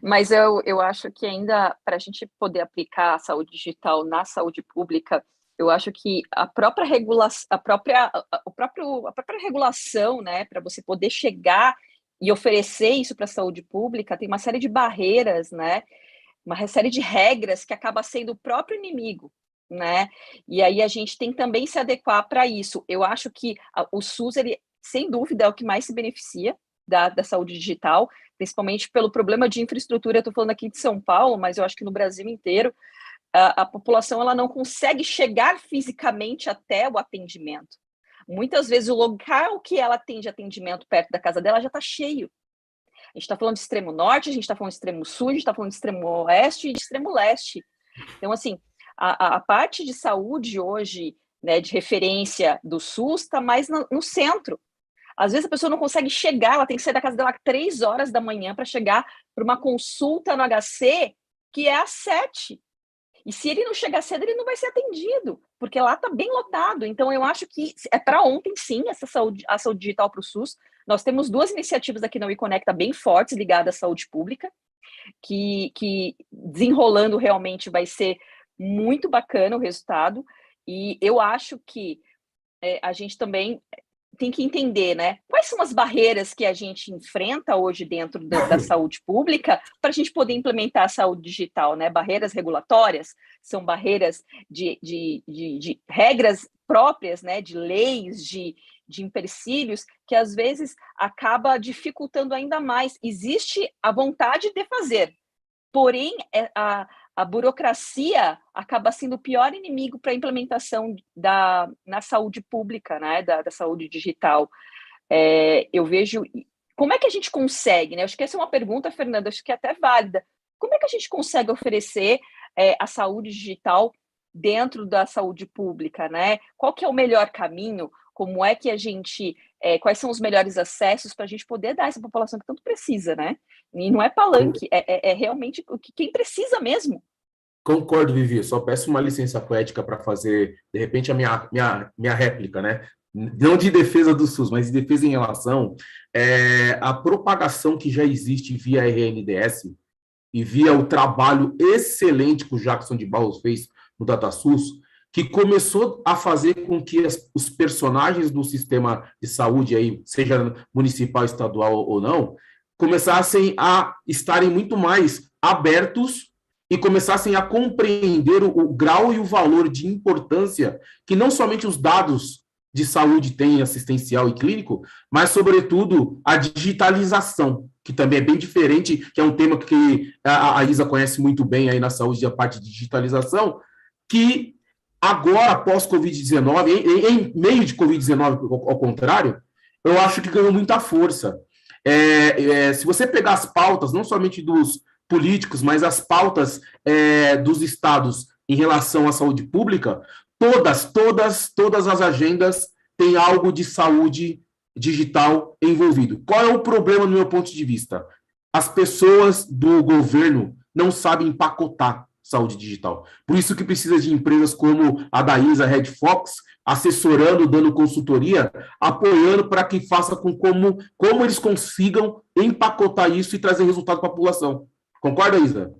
Mas eu acho que ainda, para a gente poder aplicar a saúde digital na saúde pública, eu acho que a própria regulação, né, para você poder chegar e oferecer isso para a saúde pública, tem uma série de barreiras, né, uma série de regras que acaba sendo o próprio inimigo, né, e aí a gente tem que também se adequar para isso. Eu acho que o SUS, ele, sem dúvida, é o que mais se beneficia da saúde digital, principalmente pelo problema de infraestrutura. Eu estou falando aqui de São Paulo, mas eu acho que no Brasil inteiro, a população ela não consegue chegar fisicamente até o atendimento. Muitas vezes o local que ela tem de atendimento perto da casa dela já está cheio. A gente está falando de extremo norte, a gente está falando de extremo sul, a gente está falando de extremo oeste e de extremo leste. Então, assim, a parte de saúde hoje, né, de referência do SUS, está mais no centro. Às vezes a pessoa não consegue chegar, ela tem que sair da casa dela às 3 horas da manhã para chegar para uma consulta no HC, que é às 7. E se ele não chegar cedo, ele não vai ser atendido, porque lá está bem lotado. Então, eu acho que é para ontem, sim, a saúde digital para o SUS. Nós temos 2 iniciativas aqui na WeConecta bem fortes, ligadas à saúde pública, que desenrolando realmente vai ser muito bacana o resultado. E eu acho que a gente também tem que entender, né, quais são as barreiras que a gente enfrenta hoje dentro da saúde pública para a gente poder implementar a saúde digital, né? Barreiras regulatórias, são barreiras de regras próprias, né, de leis, de empecilhos, que às vezes acaba dificultando ainda mais. Existe a vontade de fazer, porém a burocracia acaba sendo o pior inimigo para a implementação na saúde pública, né, da saúde digital. Eu vejo... Como é que a gente consegue, né? Acho que essa é uma pergunta, Fernanda, acho que é até válida. Como é que a gente consegue oferecer a saúde digital dentro da saúde pública, né? Qual que é o melhor caminho? Como é que a gente... quais são os melhores acessos para a gente poder dar a essa população que tanto precisa, né? E não é palanque, é realmente quem precisa mesmo. Concordo, Vivi. Só peço uma licença poética para fazer, de repente, a minha réplica, né? Não de defesa do SUS, mas de defesa em relação à propagação que já existe via RNDS e via o trabalho excelente que o Jackson de Barros fez no DataSUS, que começou a fazer com que os personagens do sistema de saúde, aí, seja municipal, estadual ou não, começassem a estarem muito mais abertos e começassem a compreender o grau e o valor de importância que não somente os dados de saúde têm, assistencial e clínico, mas, sobretudo, a digitalização, que também é bem diferente, que é um tema que a Isa conhece muito bem aí na saúde, a parte de digitalização, que agora, após Covid-19, em meio de Covid-19, ao contrário, eu acho que ganhou muita força. Se você pegar as pautas, não somente dos políticos, mas as pautas dos estados em relação à saúde pública, todas as agendas têm algo de saúde digital envolvido. Qual é o problema, no meu ponto de vista? As pessoas do governo não sabem empacotar saúde digital. Por isso que precisa de empresas como a da ISA Red Fox, assessorando, dando consultoria, apoiando para que faça como eles consigam empacotar isso e trazer resultado para a população. Concorda, Isa?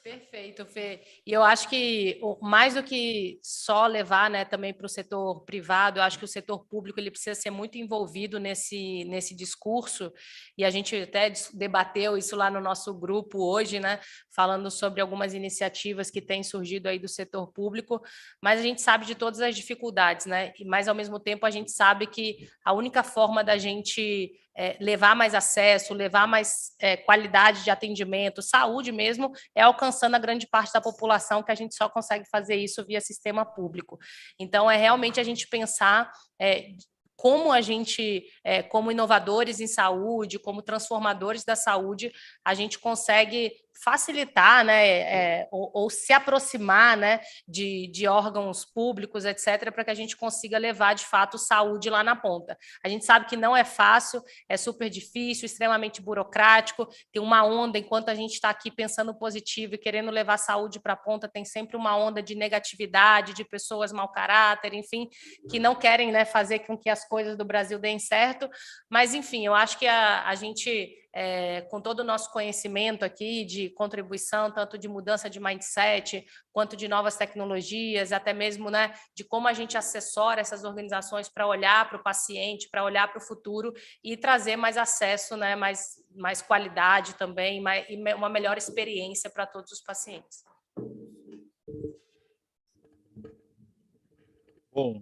Perfeito, Fê. E eu acho que mais do que só levar, né, também para o setor privado, eu acho que o setor público ele precisa ser muito envolvido nesse discurso, e a gente até debateu isso lá no nosso grupo hoje, né, falando sobre algumas iniciativas que têm surgido aí do setor público, mas a gente sabe de todas as dificuldades, né, mas ao mesmo tempo a gente sabe que a única forma da gente levar mais acesso, levar mais qualidade de atendimento, saúde mesmo, é alcançando a grande parte da população, que a gente só consegue fazer isso via sistema público. Então, é realmente a gente pensar como a gente, como inovadores em saúde, como transformadores da saúde, a gente consegue facilitar, né, ou se aproximar, né, de órgãos públicos, etc., para que a gente consiga levar, de fato, saúde lá na ponta. A gente sabe que não é fácil, é super difícil, extremamente burocrático, tem uma onda, enquanto a gente está aqui pensando positivo e querendo levar saúde para a ponta, tem sempre uma onda de negatividade, de pessoas mau caráter, enfim, que não querem, né, fazer com que as coisas do Brasil deem certo, mas, enfim, eu acho que a gente... com todo o nosso conhecimento aqui de contribuição, tanto de mudança de mindset, quanto de novas tecnologias, até mesmo, né, de como a gente assessora essas organizações para olhar para o paciente, para olhar para o futuro e trazer mais acesso, né, mais qualidade também, e uma melhor experiência para todos os pacientes. Bom,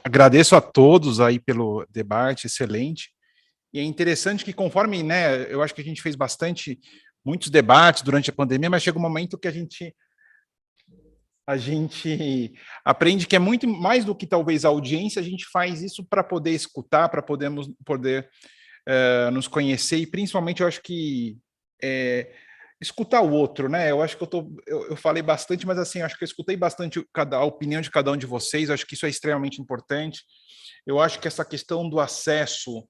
agradeço a todos aí pelo debate, excelente. E é interessante que conforme, né, eu acho que a gente fez muitos debates durante a pandemia, mas chega um momento que a gente aprende que é muito mais do que talvez a audiência, a gente faz isso para poder escutar, para poder nos conhecer, e principalmente eu acho que escutar o outro, né? Eu acho que eu falei bastante, mas assim, eu acho que eu escutei bastante a opinião de cada um de vocês, eu acho que isso é extremamente importante. Eu acho que essa questão do acesso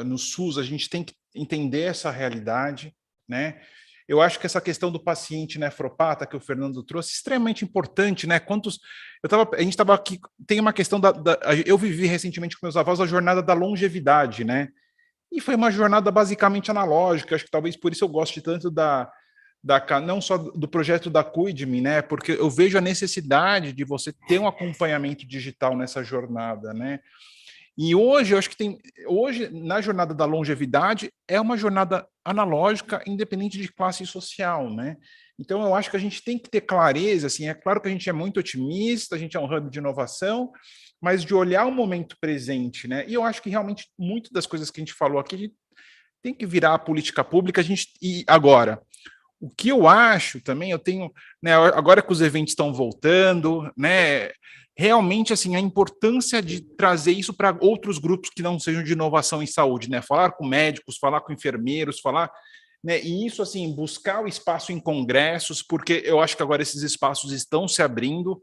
no SUS, a gente tem que entender essa realidade, né? Eu acho que essa questão do paciente nefropata que o Fernando trouxe é extremamente importante, né? A gente estava aqui, tem uma questão eu vivi recentemente com meus avós a jornada da longevidade, né? E foi uma jornada basicamente analógica, acho que talvez por isso eu goste tanto não só do projeto da Cuide-me, né? Porque eu vejo a necessidade de você ter um acompanhamento digital nessa jornada, né? E hoje, eu acho que hoje, na jornada da longevidade, é uma jornada analógica, independente de classe social, né? Então, eu acho que a gente tem que ter clareza, assim, é claro que a gente é muito otimista, a gente é um hub de inovação, mas de olhar o momento presente, né? E eu acho que realmente, muitas das coisas que a gente falou aqui, a gente tem que virar a política pública, e agora, o que eu acho também, né, agora que os eventos estão voltando, né, realmente, assim, a importância de trazer isso para outros grupos que não sejam de inovação em saúde, né, falar com médicos, falar com enfermeiros, né, e isso, assim, buscar o espaço em congressos, porque eu acho que agora esses espaços estão se abrindo,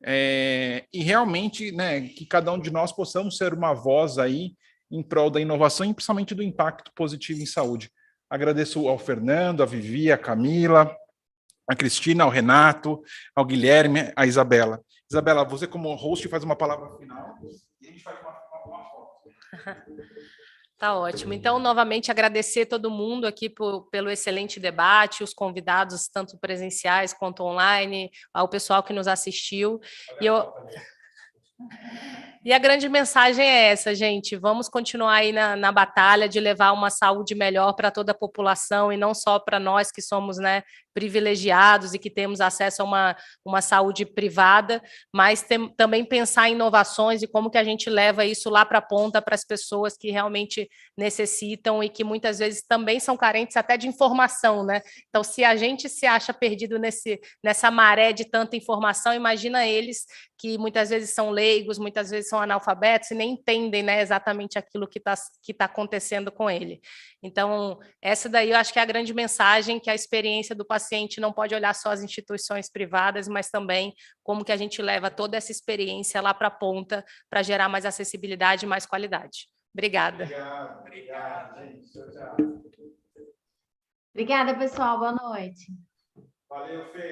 e realmente, né, que cada um de nós possamos ser uma voz aí em prol da inovação e principalmente do impacto positivo em saúde. Agradeço ao Fernando, a Vivi, a Camila, a Cristina, ao Renato, ao Guilherme, a Isabela. Isabela, você como host faz uma palavra final e a gente faz uma foto. Tá ótimo. Então, novamente, agradecer todo mundo aqui pelo excelente debate, os convidados, tanto presenciais quanto online, ao pessoal que nos assistiu. E a grande mensagem é essa, gente. Vamos continuar aí na batalha de levar uma saúde melhor para toda a população e não só para nós que somos, né, privilegiados e que temos acesso a uma saúde privada, mas também pensar em inovações e como que a gente leva isso lá para a ponta para as pessoas que realmente necessitam e que muitas vezes também são carentes até de informação, né? Então, se a gente se acha perdido nessa maré de tanta informação, imagina eles que muitas vezes são leigos, muitas vezes são analfabetos e nem entendem, né, exatamente aquilo que tá acontecendo com ele. Então, essa daí eu acho que é a grande mensagem, que a experiência do paciente não pode olhar só as instituições privadas, mas também como que a gente leva toda essa experiência lá para a ponta para gerar mais acessibilidade e mais qualidade. Obrigada. Obrigado, gente. Tchau, tchau. Obrigada, pessoal. Boa noite. Valeu, Fê.